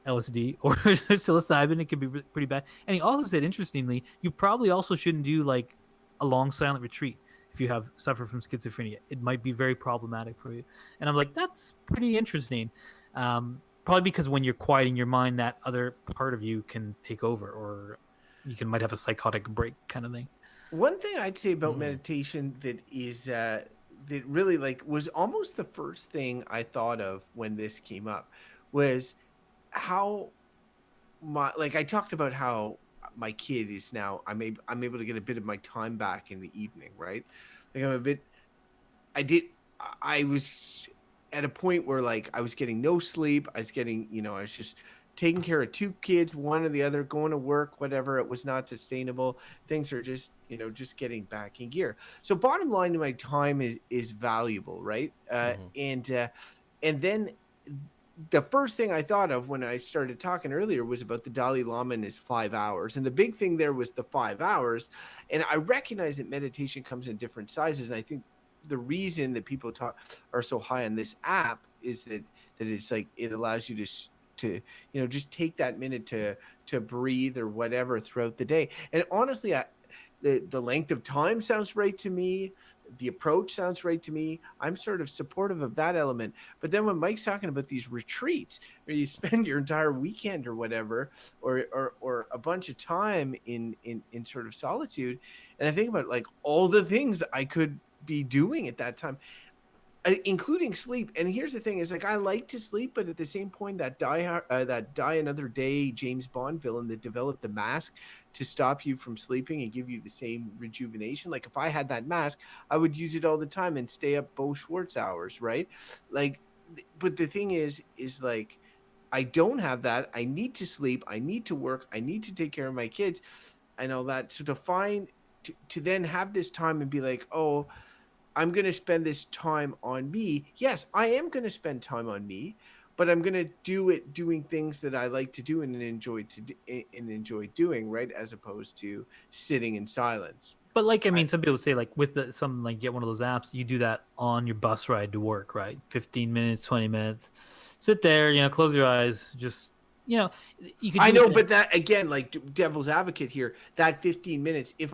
LSD or psilocybin. It could be pretty bad. And he also said, interestingly, you probably also shouldn't do like a long silent retreat if you suffer from schizophrenia. It might be very problematic for you. And I'm like, that's pretty interesting. Probably because when you're quieting your mind, that other part of you can take over, or you might have a psychotic break kind of thing. One thing I'd say about meditation that is that really like was almost the first thing I thought of when this came up was how I talked about how my kid is now I'm able to get a bit of my time back in the evening, right? Like I was at a point where like I was getting no sleep. I was getting, I was just taking care of 2 kids, one or the other, going to work, whatever. It was not sustainable. Things are just, just getting back in gear. So bottom line, my time is valuable, right? And then the first thing I thought of when I started talking earlier was about the Dalai Lama and his 5 hours. And the big thing there was the 5 hours. And I recognize that meditation comes in different sizes. And I think the reason that people are so high on this app is that it's like, it allows you to just take that minute to breathe or whatever throughout the day. And honestly, the length of time sounds right to me. The approach sounds right to me. I'm sort of supportive of that element. But then when Mike's talking about these retreats where you spend your entire weekend or whatever, or a bunch of time in sort of solitude, and I think about like all the things I could be doing at that time, including sleep. And here's the thing: is like I like to sleep, but at the same point, that Die Another Day James Bond villain that developed the mask to stop you from sleeping and give you the same rejuvenation. Like if I had that mask, I would use it all the time and stay up Bo Schwartz hours, right? Like, but the thing is like I don't have that. I need to sleep. I need to work. I need to take care of my kids and all that. So to then have this time and be like, oh, I'm going to spend this time on me. Yes, I am going to spend time on me, but I'm going to do it doing things that I like to do and enjoy doing, right? As opposed to sitting in silence. But like, I mean, some people say like with some like get one of those apps, you do that on your bus ride to work, right? 15 minutes, 20 minutes, sit there, close your eyes, just, you could. I know, but that again, like devil's advocate here, that 15 minutes, if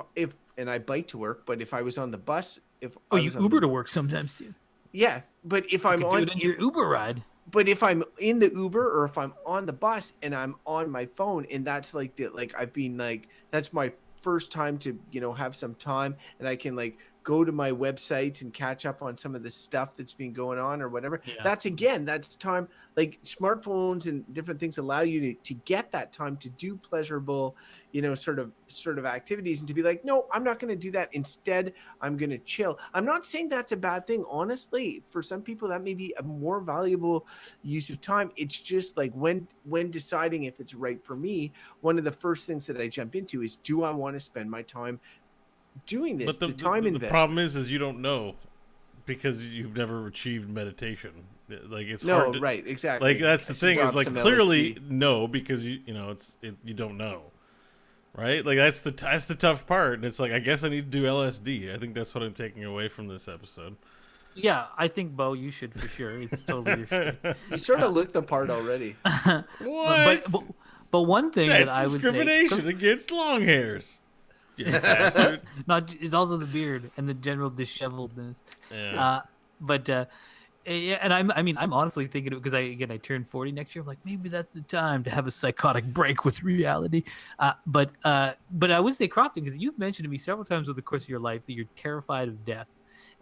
and I bike to work, but if I was on the bus, you Uber to work sometimes too. Yeah, but if I'm on your Uber ride. But if I'm in the Uber or if I'm on the bus and I'm on my phone, and that's like I've been like, that's my first time to have some time, and I can like go to my websites and catch up on some of the stuff that's been going on or whatever. Yeah. That's time. Like smartphones and different things allow you to get that time to do pleasurable, sort of activities, and to be like, no, I'm not going to do that. Instead, I'm going to chill. I'm not saying that's a bad thing. Honestly, for some people that may be a more valuable use of time. It's just like when deciding if it's right for me, one of the first things that I jump into is, do I want to spend my time doing this? But the problem is you don't know, because you've never achieved meditation. Like it's hard to, right, exactly. Like that's the thing, is like clearly LSD. No, because you don't know, right? Like that's the tough part. And it's like, I guess I need to do LSD. I think that's what I'm taking away from this episode. Yeah, I think, Bo, you should for sure. It's totally your shit. You sort of looked the part already. What? But one thing that I would say, discrimination against long hairs. You bastard. It's also the beard and the general disheveledness. Yeah. And I'm honestly thinking, because I turn 40 next year. I'm like, maybe that's the time to have a psychotic break with reality. But I would say, Crofton, because you've mentioned to me several times over the course of your life that you're terrified of death.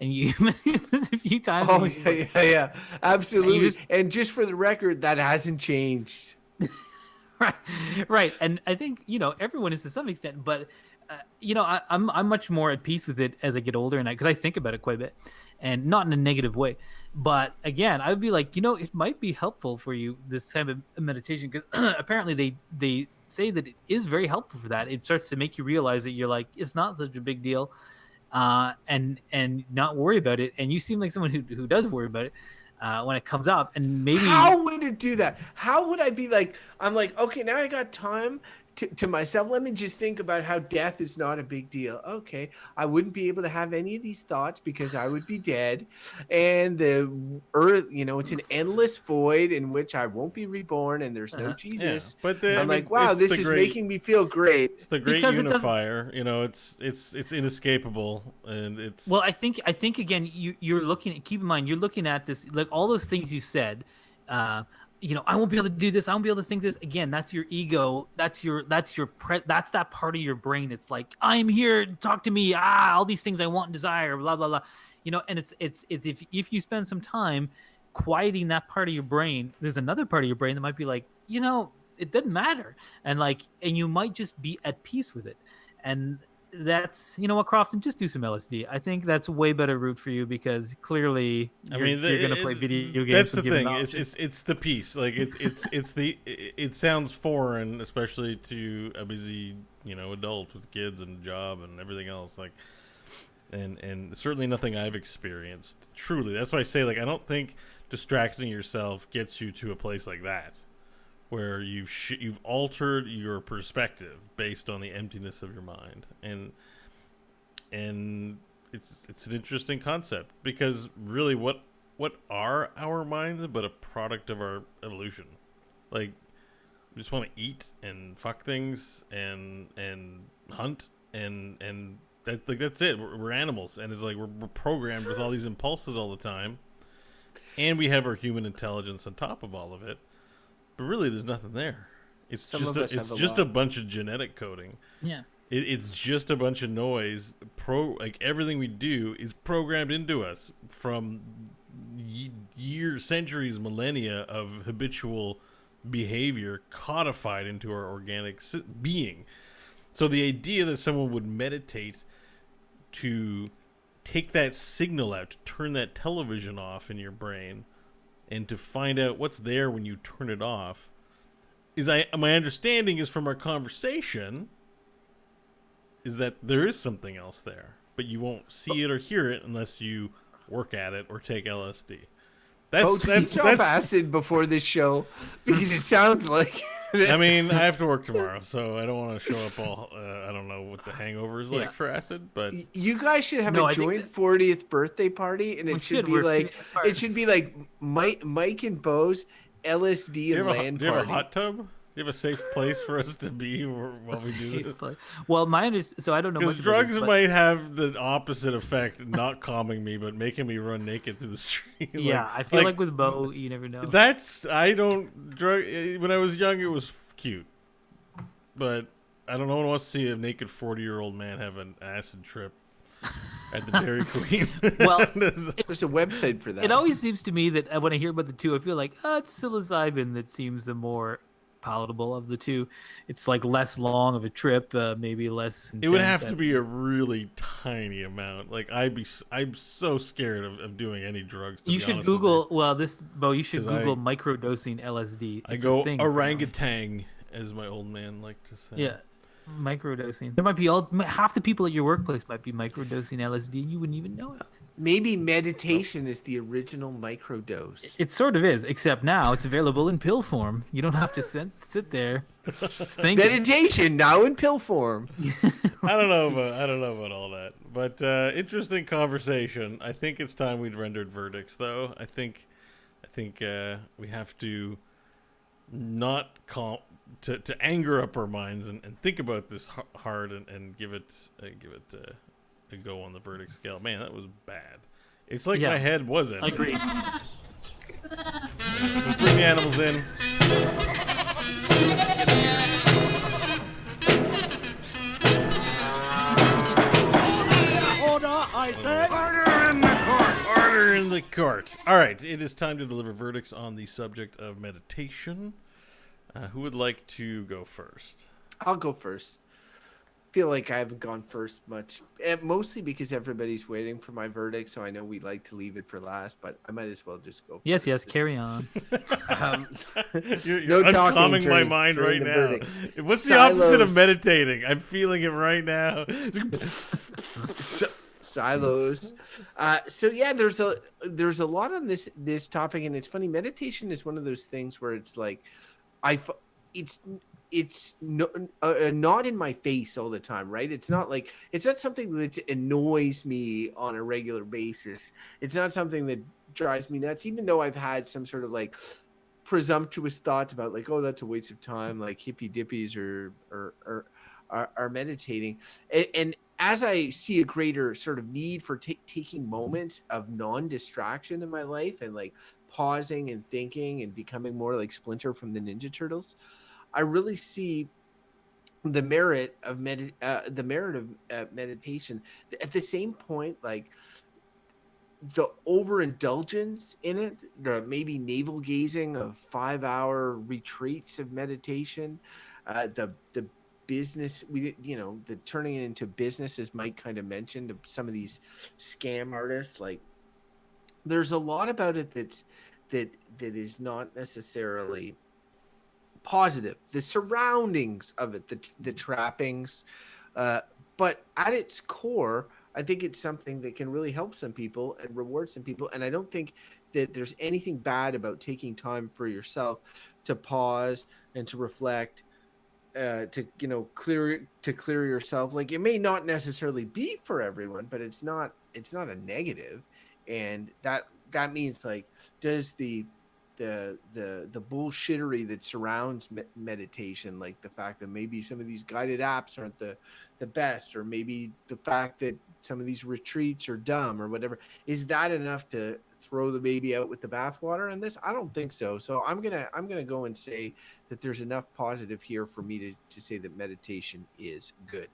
And you mentioned this a few times. Oh, yeah. Absolutely. And just for the record, that hasn't changed. Right. And I think, everyone is to some extent, but, I'm much more at peace with it as I get older, and because I think about it quite a bit, and not in a negative way. But again, I would be like, it might be helpful for you, this type of meditation, because apparently they say that it is very helpful for that. It starts to make you realize that you're like, it's not such a big deal. And not worry about it. And you seem like someone who does worry about it when it comes up. And maybe, how would it do that? How would I be like, I'm like, okay, now I got time to myself. Let me just think about how death is not a big deal. Okay, I wouldn't be able to have any of these thoughts because I would be dead, and the earth, it's an endless void in which I won't be reborn, and there's no Jesus. Yeah, but I'm like, wow, this is making me feel great. It's the great unifier. It's inescapable, and it's. Well, I think again, you're looking at. Keep in mind, you're looking at this, like all those things you said. I won't be able to do this. I won't be able to think this. Again, that's your ego. That's that part of your brain. It's like, I'm here. Talk to me. All these things I want and desire. Blah blah blah. And it's if you spend some time quieting that part of your brain, there's another part of your brain that might be like, it doesn't matter, and you might just be at peace with it. And that's, what, Crofton, just do some LSD. I think that's a way better route for you, because clearly you're going to play video games. That's the thing. It's the peace. Like it sounds foreign, especially to a busy, adult with kids and job and everything else. Like, and certainly nothing I've experienced. Truly, that's why I say, like, I don't think distracting yourself gets you to a place like that, where you've altered your perspective based on the emptiness of your mind, and it's an interesting concept, because really, what are our minds but a product of our evolution? Like, we just want to eat and fuck things and hunt and that's it. We're animals, and it's like we're programmed with all these impulses all the time, and we have our human intelligence on top of all of it. But really, there's nothing there. It's just a bunch of genetic coding. Yeah. It's just a bunch of noise. Like everything we do is programmed into us from years, centuries, millennia of habitual behavior codified into our organic being. So the idea that someone would meditate to take that signal out, to turn that television off in your brain, and to find out what's there when you turn it off, my understanding is from our conversation is that there is something else there, but you won't see it or hear it unless you work at it or take LSD. That's acid before this show because it sounds like. I mean, I have to work tomorrow, so I don't want to show up all. I don't know what the hangover is like for acid, but you guys should have a joint 40th birthday party, and it should be like Mike and Bo's LSD and LAN party. Do you have a hot tub? Do you have a safe place for us to be while we do this? Well, so I don't know. Because drugs might have the opposite effect, not calming me, but making me run naked through the street. Yeah, I feel like with Bo, you never know. When I was young, it was cute. But I don't know, no one wants to see a naked 40-year-old man have an acid trip at the Dairy Queen. Well, there's a website for that. It always seems to me that when I hear about the two, I feel like, it's psilocybin that seems the more palatable of the two. It's like less long of a trip, maybe less intense. It would have to be a really tiny amount. Like I'm so scared of doing any drugs. You should Google. You should Google microdosing LSD. I go orangutan, as my old man liked to say. Yeah, microdosing. There might be half the people at your workplace might be microdosing LSD, and you wouldn't even know it. Maybe meditation is the original microdose. It sort of is, except now it's available in pill form. You don't have to sit there thinking. Meditation now in pill form. I don't know about all that, but interesting conversation. I think it's time we'd rendered verdicts, though. I think we have to not to anger up our minds and think about this hard and give it a go on the verdict scale. Man, that was bad. It's like my head wasn't. Agreed. Let's bring the animals in. Order, I say. Order in the court. Order in the court. All right, it is time to deliver verdicts on the subject of meditation. Who would like to go first? I'll go first. Feel like I haven't gone first much, mostly because everybody's waiting for my verdict, so I know we like to leave it for last, but I might as well just go first. Yes, carry on. You're uncalming my mind right now. Verdict. What's the opposite of meditating? I'm feeling it right now. Silos. So yeah, there's a lot on this topic, and it's funny. Meditation is one of those things where it's like, it's not in my face all the time, right? It's not something that annoys me on a regular basis. It's not something that drives me nuts, even though I've had some sort of like presumptuous thoughts about like, oh, that's a waste of time, like hippie dippies are meditating. And as I see a greater sort of need for taking moments of non-distraction in my life and like pausing and thinking and becoming more like Splinter from the Ninja Turtles, I really see the merit of meditation. At the same point, like the overindulgence in it, the maybe navel gazing of 5-hour retreats of meditation, the business, the turning it into business, as Mike kind of mentioned, of some of these scam artists. Like, there's a lot about it that is not necessarily positive. The surroundings of it, the trappings, but at its core, I think it's something that can really help some people and reward some people. And I don't think that there's anything bad about taking time for yourself to pause and to reflect, to clear yourself. Like, it may not necessarily be for everyone, but it's not a negative. And that means, like, does the the bullshittery that surrounds meditation, like the fact that maybe some of these guided apps aren't the best, or maybe the fact that some of these retreats are dumb or whatever. Is that enough to throw the baby out with the bathwater on this? I don't think so. So I'm gonna go and say that there's enough positive here for me to say that meditation is good.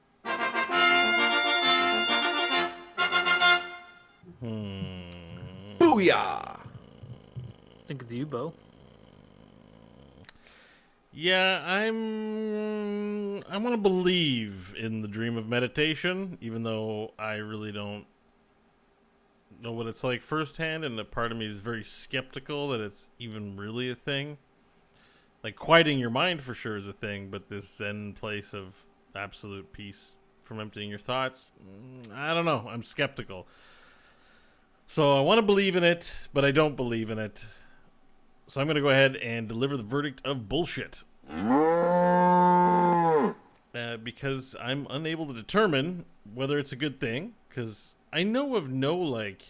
Booyah! I think it's you, Bo. Yeah, I want to believe in the dream of meditation, even though I really don't know what it's like firsthand, and a part of me is very skeptical that it's even really a thing. Like, quieting your mind for sure is a thing, but this Zen place of absolute peace from emptying your thoughts, I don't know. I'm skeptical. So I want to believe in it, but I don't believe in it. So I'm going to go ahead and deliver the verdict of bullshit. Because I'm unable to determine whether it's a good thing. Because I know of no, like...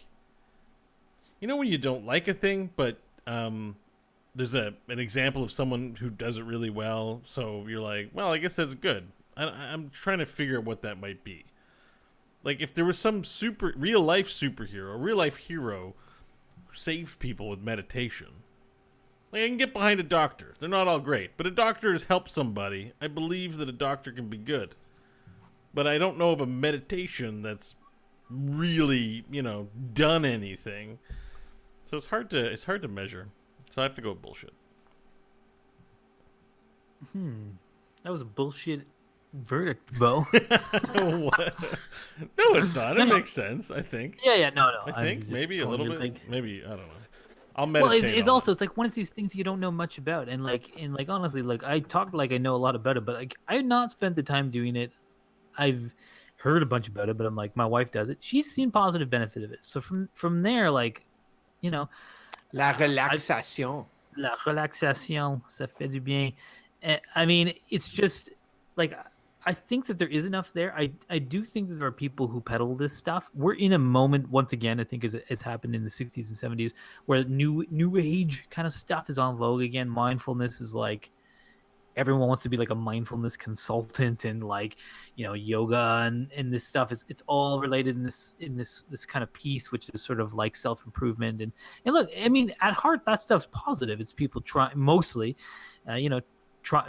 You know when you don't like a thing, but there's an example of someone who does it really well. So you're like, well, I guess that's good. I'm trying to figure out what that might be. Like, if there was some real-life superhero, real-life hero who saved people with meditation... Like, I can get behind a doctor. They're not all great. But a doctor has helped somebody. I believe that a doctor can be good. But I don't know of a meditation that's really, done anything. So it's hard to measure. So I have to go with bullshit. That was a bullshit verdict, Bo. What? No, it's not. It makes sense, I think. Yeah, no. I think maybe a little bit. Like... Maybe, I don't know. I'll meditate. Well, it's also, it's like one of these things you don't know much about, and honestly, like, I talk like I know a lot about it, but like I have not spent the time doing it. I've heard a bunch about it, but I'm like, my wife does it. She's seen positive benefit of it. So from there, like, la relaxation, ça fait du bien. I mean, it's just like, I think that there is enough there. I do think that there are people who peddle this stuff. We're in a moment, once again, I think it's happened in the 60s and 70s, where new age kind of stuff is on vogue again. Mindfulness is like, everyone wants to be like a mindfulness consultant, and like, yoga and this stuff it's all related in this kind of piece, which is sort of like self-improvement. And look, I mean, at heart, that stuff's positive. It's people mostly,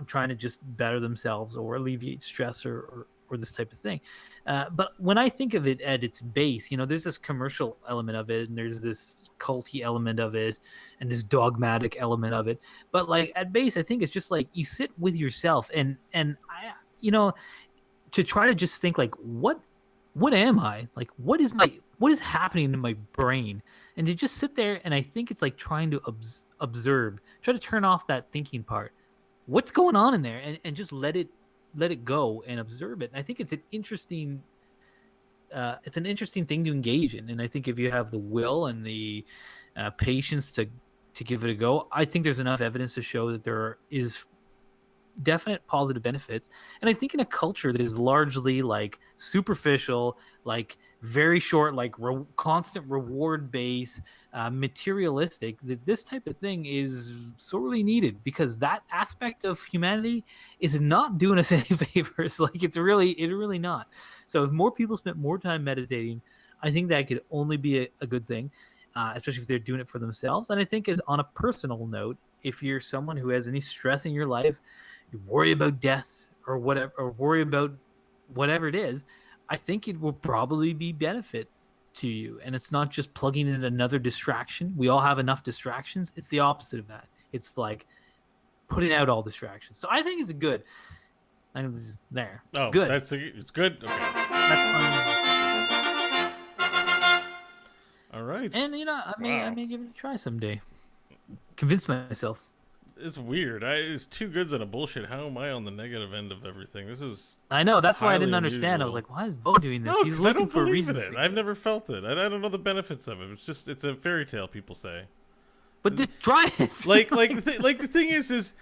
trying to just better themselves or alleviate stress or this type of thing. But when I think of it at its base, there's this commercial element of it, and there's this culty element of it, and this dogmatic element of it. But like at base, I think it's just like you sit with yourself and I, to try to just think like, what am I? Like, what is happening in my brain? And to just sit there, and I think it's like trying to observe, try to turn off that thinking part. What's going on in there, and just let it go and observe it. And I think it's an interesting thing to engage in. And I think if you have the will and the patience to give it a go, I think there's enough evidence to show that there is definite positive benefits. And I think in a culture that is largely like superficial, like very short, like constant reward based, materialistic, that this type of thing is sorely needed, because that aspect of humanity is not doing us any favors. Like it's really not. So if more people spent more time meditating, I think that could only be a good thing, especially if they're doing it for themselves. And I think, as on a personal note, if you're someone who has any stress in your life, you worry about death or whatever, or worry about whatever it is, I think it will probably be benefit to you. And it's not just plugging in another distraction. We all have enough distractions. It's the opposite of that. It's like putting out all distractions. So I think it's good. I'm there. Oh, good. It's good. Okay. That's fine. All right. And I may give it a try someday. Convince myself. It's weird. It's two goods and a bullshit. How am I on the negative end of everything? This is. I know. That's why I didn't understand. Unusual. I was like, why is Bo doing this? No, He's because I looking don't for believe in reasons. it. I've never felt it. I don't know the benefits of it. It's a fairy tale. People say. But try it. like the thing is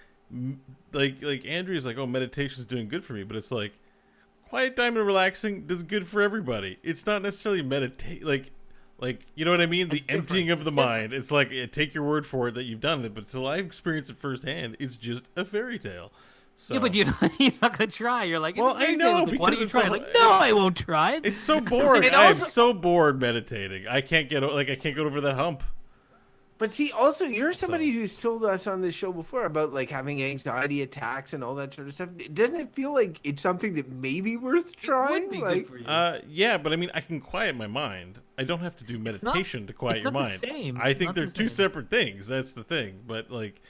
like Andrea's like, oh, meditation's doing good for me, but it's like quiet time and relaxing does good for everybody. It's not necessarily meditate. Like Like, you know what I mean? It's the emptying different. of the mind. It's like, take your word for it that you've done it, but until I experience it firsthand, it's just a fairy tale. So, Yeah, but you're not gonna try. You're like, well, I know, like, why because don't you it's try? a- I'm like, no, I won't try it. it's so boring. And I am also- so bored meditating. I can't get over that hump. But see, also, you're somebody So- who's told us on this show before about like having anxiety attacks and all that sort of stuff. Doesn't it feel like it's something that may be worth It trying? would be like, good for you. Yeah, but I mean, I can quiet my mind. I don't have to do not- meditation to quiet it's your not the mind. same. I It's think not they're the two same. separate things. That's the thing. But like,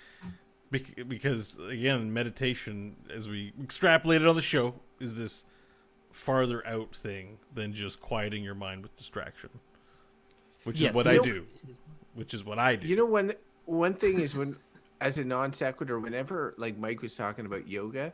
because again, meditation, as we extrapolated on the show, is this farther out thing than just quieting your mind with distraction, which Yes, is what it I is- do. Which is what I do. you know, one thing is when, as a non sequitur, whenever like Mike was talking about yoga,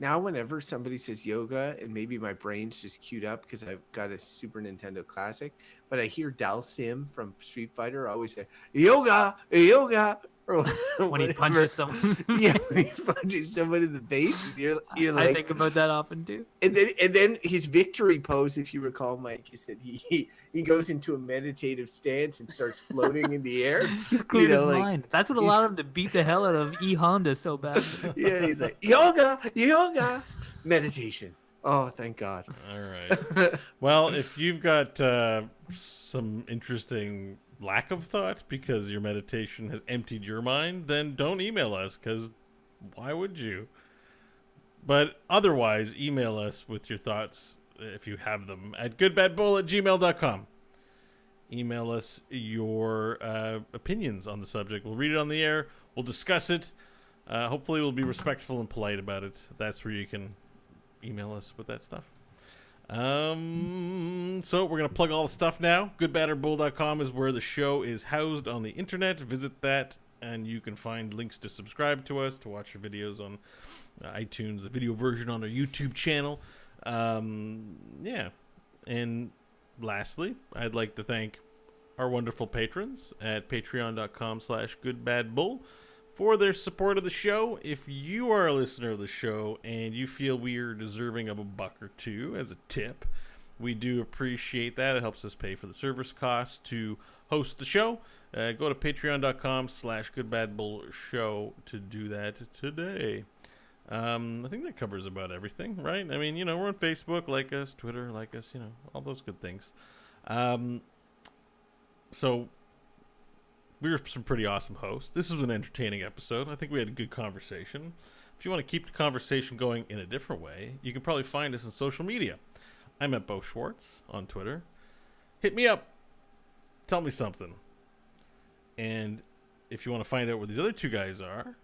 now whenever somebody says yoga, and maybe my brain's just queued up because I've got a Super Nintendo Classic, but I hear Dalsim from Street Fighter always say yoga, yoga, or when he whatever. punches someone. Yeah, when he punches someone in the face, you're I like, think about that often too. and then his victory pose, if you recall, Mike, is that he goes into a meditative stance and starts floating in the air. He's cleared his like, mind. That's what he's- allowed him to beat the hell out of E Honda so bad. Yeah, he's like yoga, yoga, meditation. Oh, thank God. All right. Well, if you've got some interesting lack of thought because your meditation has emptied your mind, then don't email us, because why would you? But otherwise, email us with your thoughts, if you have them, at goodbadbull@gmail.com. Email us your opinions on the subject. We'll read it on the air. We'll discuss it. Hopefully we'll be respectful and polite about it. That's where you can email us with that stuff. So we're going to plug all the stuff now. Goodbadderbull.com is where the show is housed on the internet. Visit that, and you can find links to subscribe to us, to watch our videos on iTunes, the video version on our YouTube channel. Yeah. And lastly, I'd like to thank our wonderful patrons at patreon.com/goodbadbull for their support of the show. If you are a listener of the show and you feel we are deserving of $1 or $2 as a tip, we do appreciate that. It helps us pay for the service costs to host the show. Go to patreon.com/goodbadbullshow to do that today. I think that covers about everything, right? I mean, we're on Facebook, like us, Twitter, like us, all those good things. So we were some pretty awesome hosts. This was an entertaining episode. I think we had a good conversation. If you want to keep the conversation going in a different way, you can probably find us on social media. I'm at Bo Schwartz on Twitter. Hit me up. Tell me something. And if you want to find out where these other two guys are,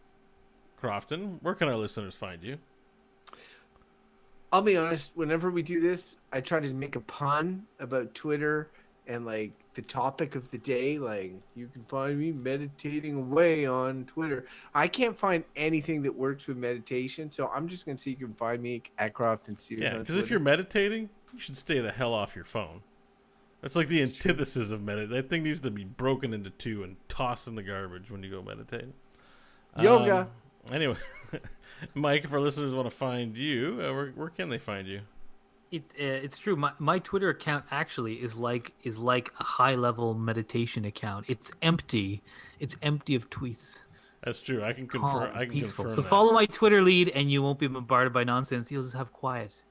Crofton, where can our listeners find you? I'll be honest, whenever we do this, I try to make a pun about Twitter and like the topic of the day. Like, you can find me meditating away on Twitter. I can't find anything that works with meditation, so I'm just gonna say you can find me at Crofton Sears. Yeah, on because if Twitter. you're meditating, you should stay the hell off your phone. That's like the antithesis of meditation. That thing needs to be broken into two and tossed in the garbage when you go meditate. Yoga. Anyway, Mike, if our listeners want to find you, where can they find you? It's true. My Twitter account actually is like a high level meditation account. It's empty. It's empty of tweets. That's true. I can Calm, confirm. I can peaceful. confirm So that. follow my Twitter lead, and you won't be bombarded by nonsense. You'll just have quiet.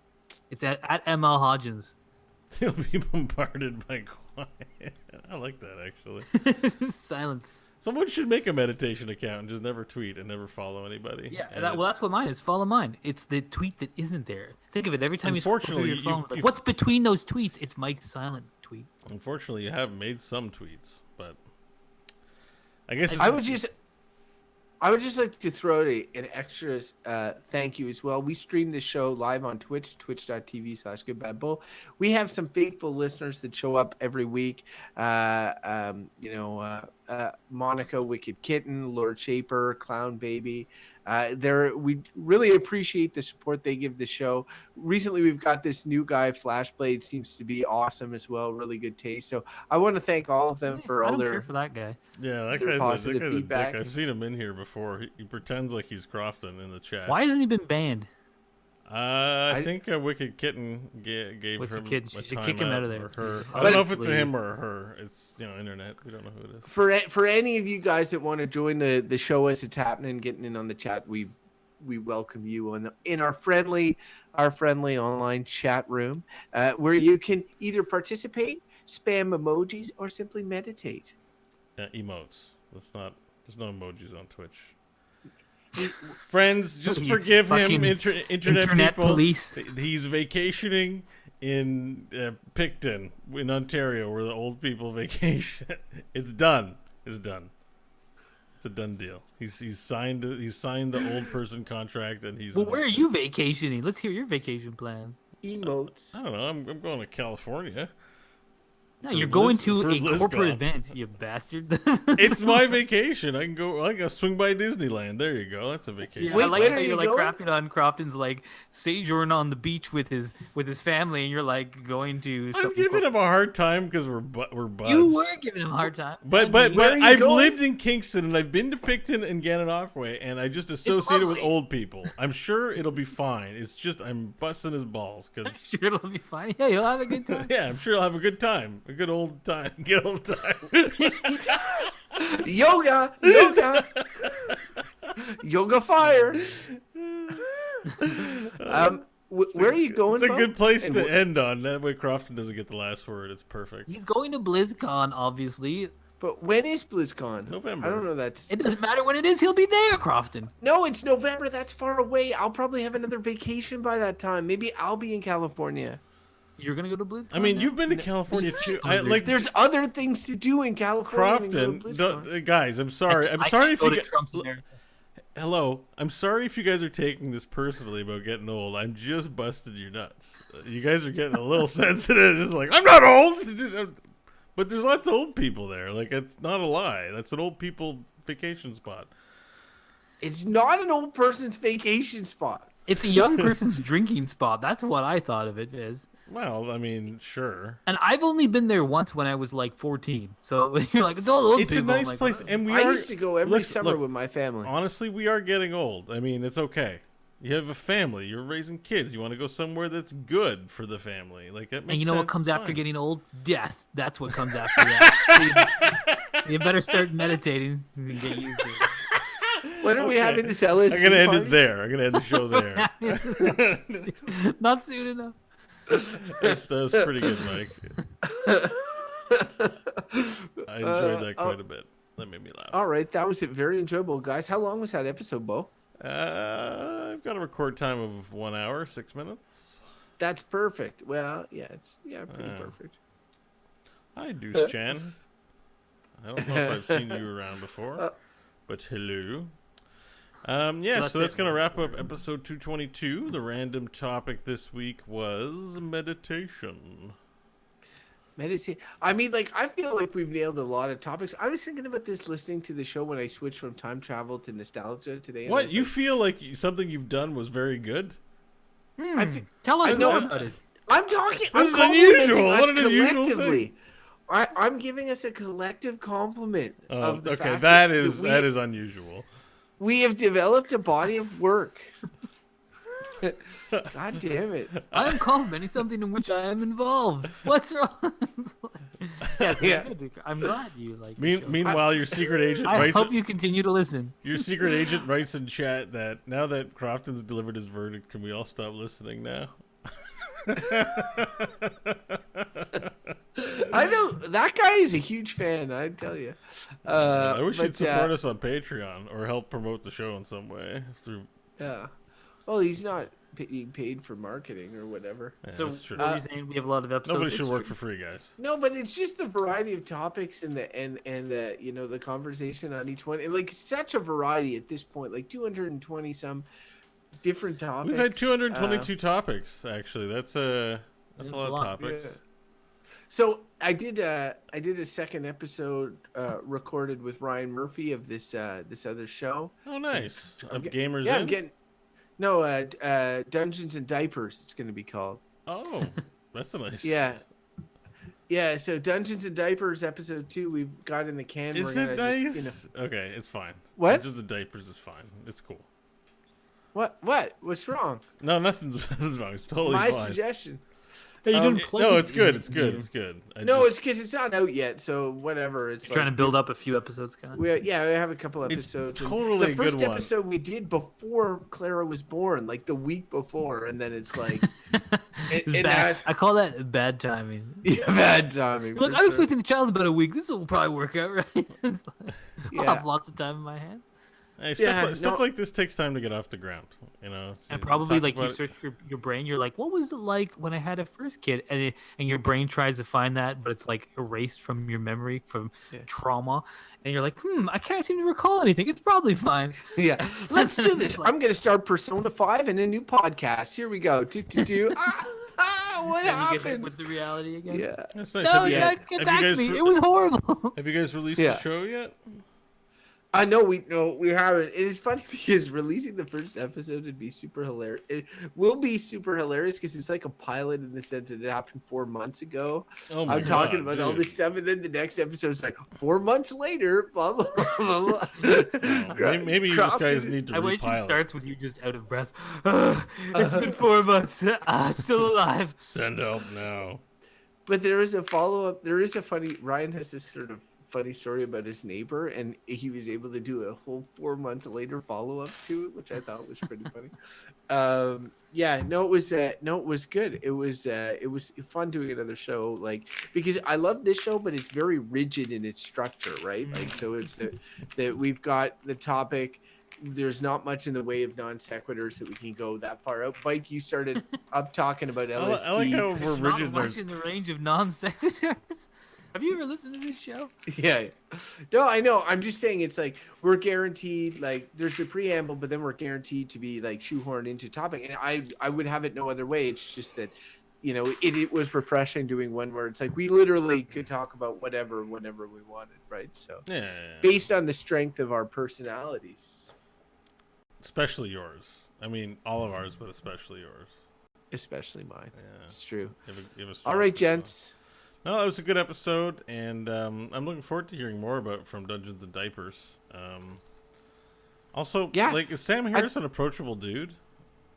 It's at ML Hodgins. He'll be bombarded by quiet. I like that, actually. Silence. Someone should make a meditation account and just never tweet and never follow anybody. Yeah, And well, that's what mine is. Follow mine. It's the tweet that isn't there. Think of it. Every time you scroll through Unfortunately, your phone, you've- like, what's between those tweets? It's Mike's silent tweet. Unfortunately, you have made some tweets, but I guess I would just like to throw an extra thank you as well. We stream this show live on Twitch, twitch.tv/goodbadbull. We have some faithful listeners that show up every week. Monica, Wicked Kitten, Lord Shaper, Clown Baby. We really appreciate the support they give the show. Recently, we've got this new guy, Flashblade, seems to be awesome as well. Really good taste. So I want to thank all of them for I all don't their care for that guy. Yeah, that their guy's positive a dick. feedback. I've seen him in here before. He pretends like he's Crofton in the chat. Why hasn't he been banned? I think a Wicked Kitten gave Wicked him Kitten, a she should time kick him out of there. or her. I But- don't know if it's a him or a her. It's internet. We don't know who it is. For any of you guys that want to join the show as it's happening, getting in on the chat, we welcome you in our friendly online chat room, where you can either participate, spam emojis, or simply meditate. Emotes. There's no emojis on Twitch. Friends, just forgive him, Fucking internet people. police. He's vacationing in Picton in Ontario, where the old people vacation. It's done. It's done. It's a done deal. He's signed the old person contract, and he's. Well, where are you vacationing? Let's hear your vacation plans. Emotes. I don't know. I'm going to California. No, For you're going Blizz- to for a corporate BlizzCon. event, you bastard. It's my vacation. I can go. I can swing by Disneyland. There you go. That's a vacation. Yeah, Wait, I like when how are you're you like going? crapping on Crofton's like sojourn on the beach with his family, and you're like going to. I'm something giving him a hard time because we're buds. You were giving him a hard time. But Where are you I've going? lived in Kingston and I've been to Picton and Gananoque, and I just associate it with lovely. old people. I'm sure it'll be fine. It's just I'm busting his balls I'm because sure it'll be fine. Yeah, you'll have a good time. yeah, I'm sure I'll have a good time, a good old time, good old time. Yoga fire. Where are you going? It's a Bo? good place And to wh- end on. That way Crofton doesn't get the last word. It's perfect. He's going to BlizzCon, obviously. But when is BlizzCon? November. I don't know. That's It doesn't matter when it is. He'll be there, Crofton. no. It's November. That's far away. I'll probably have another vacation by that time. Maybe I'll be in California. You're gonna go to BlizzCon. I mean, now? you've been to California too. I Like, like There's other things to do in California. than Crofton. go to Don't, BlizzCon. guys, I'm sorry. I'm I sorry can't if go you to get. Trump's America. Hello. I'm sorry if you guys are taking this personally about getting old. I'm just busting your nuts. You guys are getting a little sensitive. Just like, I'm not old. But there's lots of old people there. Like, it's not a lie. That's an old people vacation spot. It's not an old person's vacation spot. It's a young person's drinking spot. That's what I thought of it as. Well, I mean, sure. And I've only been there once when I was like 14. So you're like, it's all old It's a people. I'm nice like, place. "Oh." And we I are. used to go every look, summer look, with my family. honestly, we are getting old. I mean, it's okay. You have a family. You're raising kids. You want to go somewhere that's good for the family. Like that makes And you know what sense. comes It's after fine. getting old? Death. That's what comes after that. you better start meditating and get used to it. When are we Okay. having this LSD I'm gonna end party? it there. I'm gonna end the show there. Not soon enough. That was pretty good, Mike. I enjoyed that quite a bit. That made me laugh. All right, that was it. Very enjoyable, guys. How long was that episode, Bo? I've got a record time of 1 hour, 6 minutes. That's perfect. Well, yeah, it's pretty Yeah. perfect. Hi, Deuce Chan. I don't know if I've seen you around before, but hello. Yeah, That's so that's it. going to wrap up episode 222. The random topic this week was meditation. Meditate. I mean, like, I feel like we've nailed a lot of topics. I was thinking about this listening to the show when I switched from time travel to nostalgia today. and I What? was You like, feel like something you've done was very good? Tell us I know- more about it. I'm talking. This I'm is unusual. complimenting What us an unusual collectively. I'm giving us a collective compliment of the Okay, fact that is that unusual. we have developed a body of work. God damn it! I am complimenting something in which I am involved. What's wrong? Yes, Yeah. I'm glad you like. the show. Meanwhile, your secret agent I writes. hope you continue to listen. Your secret agent writes in chat that now that Crofton's delivered his verdict, can we all stop listening now? I know that guy is a huge fan. I tell you. I wish but, you'd support us on Patreon or help promote the show in some way through. Yeah. Well, he's not being paid for marketing or whatever. Yeah, So that's true. what are you saying? We have a lot of episodes. Nobody should It's work true. for free, guys. No, but it's just the variety of topics and the you know the conversation on each one. And like such a variety at this point, like 220 some different topics. We've had 222 topics. Actually, that's a That's lot a of lot, topics. yeah. So I did a second episode recorded with Ryan Murphy of this other show. Oh, nice. Of get- Gamers Yeah, In? I'm getting Dungeons and Diapers. It's going to be called. Oh, that's a nice. Yeah. Yeah, so Dungeons and Diapers episode 2 we've got in the can. Is We're it gonna nice? just, Okay, it's fine. What? Dungeons and Diapers is fine. It's cool. What? What's wrong? No, nothing's wrong. It's totally My fine. suggestion. Hey, you didn't play No, it it's good. in It's the good. game. It's good. It's because it's not out yet. So whatever. It's Trying to build up a few episodes, kind of. We have a couple It's episodes. and totally the a first good one. episode we did before Clara was born, like the week before, and then it's like, I call that bad timing. bad timing. Look, I'm expecting the child about a week. This will probably work out, right? I'll Yeah. have lots of time in my hands. Hey, Yeah, stuff like this takes time to get off the ground. You know, And probably talk like you about it. search your brain, you're like, what was it like when I had a first kid? And your brain tries to find that, but it's like erased from your memory from trauma. And you're like, I can't seem to recall anything. It's probably fine. Yeah, let's do this. I'm gonna start Persona 5 and a new podcast. Here we go. What And you get hit happened? with the reality again. Yeah. That's nice. No, Have you- Dad, get have back you to guys me. re- It was horrible. Have you guys released Yeah. the show yet? I know we haven't. It is funny because releasing the first episode would be super hilarious. It will be super hilarious because it's like a pilot in the sense that it happened 4 months ago. Oh my I'm talking God, about all dude. this stuff, and then the next episode is like 4 months later. Blah blah blah. blah. Maybe you just guys need to I wish it repilot. starts with you just out of breath. It's been 4 months. Still alive. Send help now. But there is a follow up. There is a funny. Ryan has this sort of funny story about his neighbor, and he was able to do a whole 4 months later follow up to it, which I thought was pretty funny. It was good. It was fun doing another show, like because I love this show, but it's very rigid in its structure, right? Like so, it's that we've got the topic. There's not much in the way of non sequiturs that we can go that far out. Mike, you started up talking about LSD. I like how we're There's not rigid. much in the range of non-sequiturs. Have you ever listened to this show? Yeah. No, I know. I'm just saying it's like we're guaranteed, like there's the preamble, but then we're guaranteed to be like shoehorned into topic. And I would have it no other way. It's just that, it was refreshing doing one where it's like we literally could talk about whatever whenever we wanted, right? So Yeah. based on the strength of our personalities. Especially yours. I mean, all of ours, but especially yours. Especially mine. Yeah. It's true. You have a All right, strong gents. No, that was a good episode, and I'm looking forward to hearing more about from Dungeons and Diapers. Also, Yeah, like, is Sam Harris an approachable dude?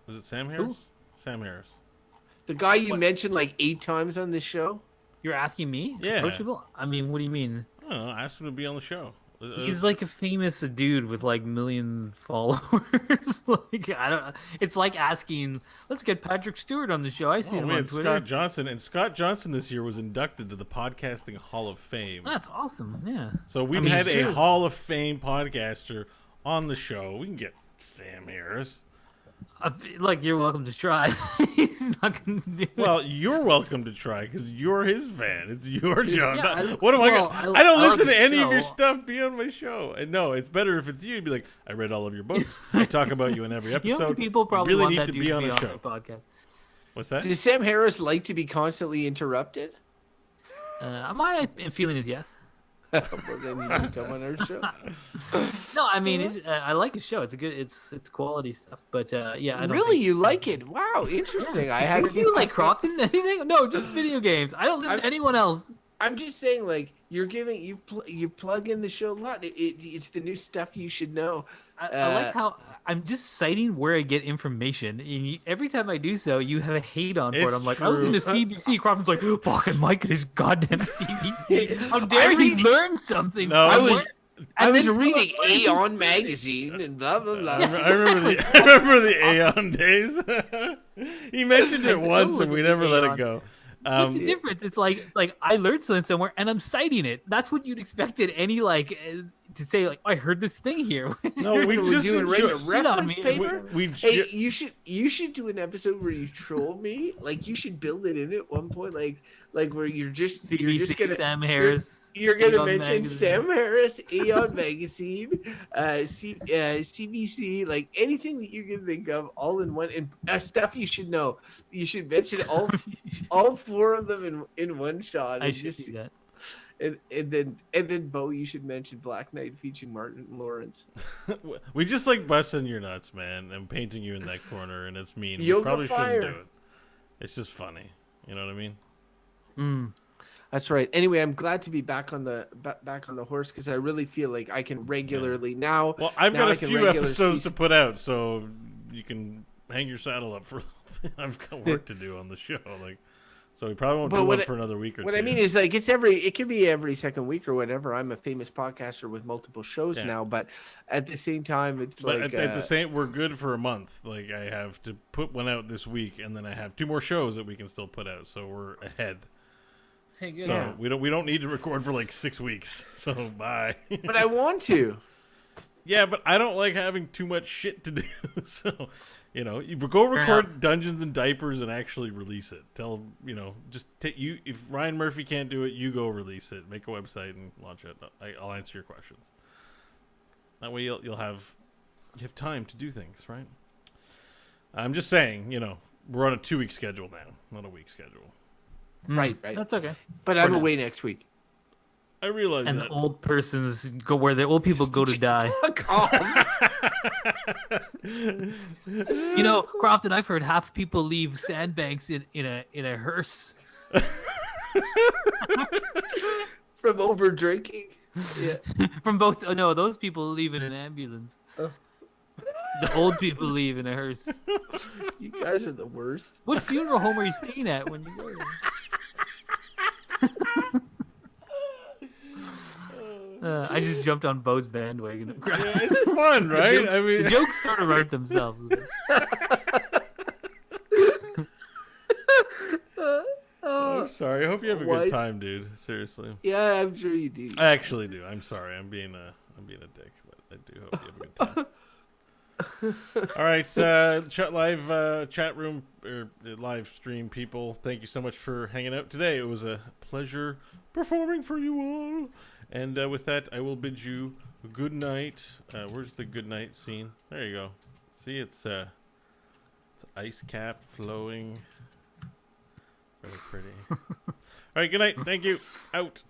Is it Sam Harris? Who? Sam Harris. The guy you mentioned like 8 times on this show. You're asking me? Yeah. Approachable? I mean, what do you mean? I don't know. I asked him to be on the show. He's like a famous dude with like million followers. Like I don't. It's like asking, let's get Patrick Stewart on the show. I see him we on had Twitter. Scott Johnson, and Scott Johnson this year was inducted to the Podcasting Hall of Fame. That's awesome. Yeah. So we've I mean, had it's a true. Hall of Fame podcaster on the show. We can get Sam Harris. Like you're welcome to try. He's not gonna do it. Well, you're welcome to try because you're his fan. It's your job. Yeah, What am I well, gonna? I don't I love listen the to any of your show. stuff. Be on my show. And no, it's better if it's you. Be like, I read all of your books. I talk about you in every You know episode. how many people probably really want need that to dude be on a the show. podcast? What's that? Does Sam Harris like to be constantly interrupted? My feeling is yes. Well, then you can come on our show. No, I mean, I like his show. It's a good, it's quality stuff. But yeah, I don't Really, think- you like it? Wow, interesting. I had Do you like Crofton? Anything? No, just video games. I don't listen to anyone else. I'm just saying, like you're giving you plug in the show a lot. It's the new stuff you should know. I like how I'm just citing where I get information. And every time I do so, you have a hate on for it. It's I'm like, I listen to true. CBC. Crofton's like, fucking Mike and his goddamn CBC. How dare I he read- learn something? No. I from was it? I And was then reading tell us what Aeon magazine and blah blah blah. I remember the Aeon days. He mentioned it I still once, look and we at the never let it Aeon. go. What's the difference? It's like I learned something somewhere and I'm citing it. That's what you'd expected any to say like, I heard this thing here. No, we We're just doing enjoy- a reference me. paper. we Hey, ju- you should do an episode where you troll me. Like you should build it in at one point, like where you're just CBC, gonna Sam Harris. you're gonna Aeon mention magazine. Sam Harris, Aeon magazine, CBC, like anything that you can think of, all in one, and stuff you should know. You should mention all 4 of them in one shot. I and should just- do that. And then Bo, you should mention Black Knight featuring Martin Lawrence. we just like busting your nuts, man, and painting you in that corner, and it's mean. We Yoga probably fire. shouldn't do it. It's just funny. You know what I mean? That's right. Anyway, I'm glad to be back on the horse because I really feel like I can regularly now. Well, I've now got I a can few regular episodes to season- put out, so can hang your saddle up for. I've got work to do on the show, like. So we probably won't But do what one for another week or two. What I mean is, like, it could be every second week or whatever. I'm a famous podcaster with multiple shows now, but at the same time, it's like at the same, we're good for a month. Like, I have to put one out this week, and then I have 2 more shows that we can still put out, so we're ahead. Hey, good. So we don't need to record for like 6 weeks. So bye. But I want to. Yeah, but I don't like having too much shit to do. So, you go record Dungeons and Diapers and actually release it. Just take you. If Ryan Murphy can't do it, you go release it. Make a website and launch it. I'll answer your questions. That way you have time to do things, right? I'm just saying, we're on a 2-week schedule now, not a week schedule. Right. That's okay. But I'm away next week. I realize and that. the old persons go where the old people go to die. Fuck off. Crofton, I've heard half people leave sandbanks in a hearse. From over drinking? Yeah. From both. Oh, no, those people leave in an ambulance. The old people leave in a hearse. You guys are the worst. What funeral home are you staying at when you go there? I just jumped on Bo's bandwagon. Yeah, it's fun, right? The jokes sort of write themselves. I'm sorry. I hope you have a good time, dude. Seriously. Yeah, I'm sure you do. I actually do. I'm sorry. I'm being a dick, but I do hope you have a good time. All right, chat room or live stream people. Thank you so much for hanging out today. It was a pleasure performing for you all. And with that, I will bid you good night. Where's the good night scene? There you go. See, it's ice cap flowing. Very pretty. All right, good night. Thank you. Out.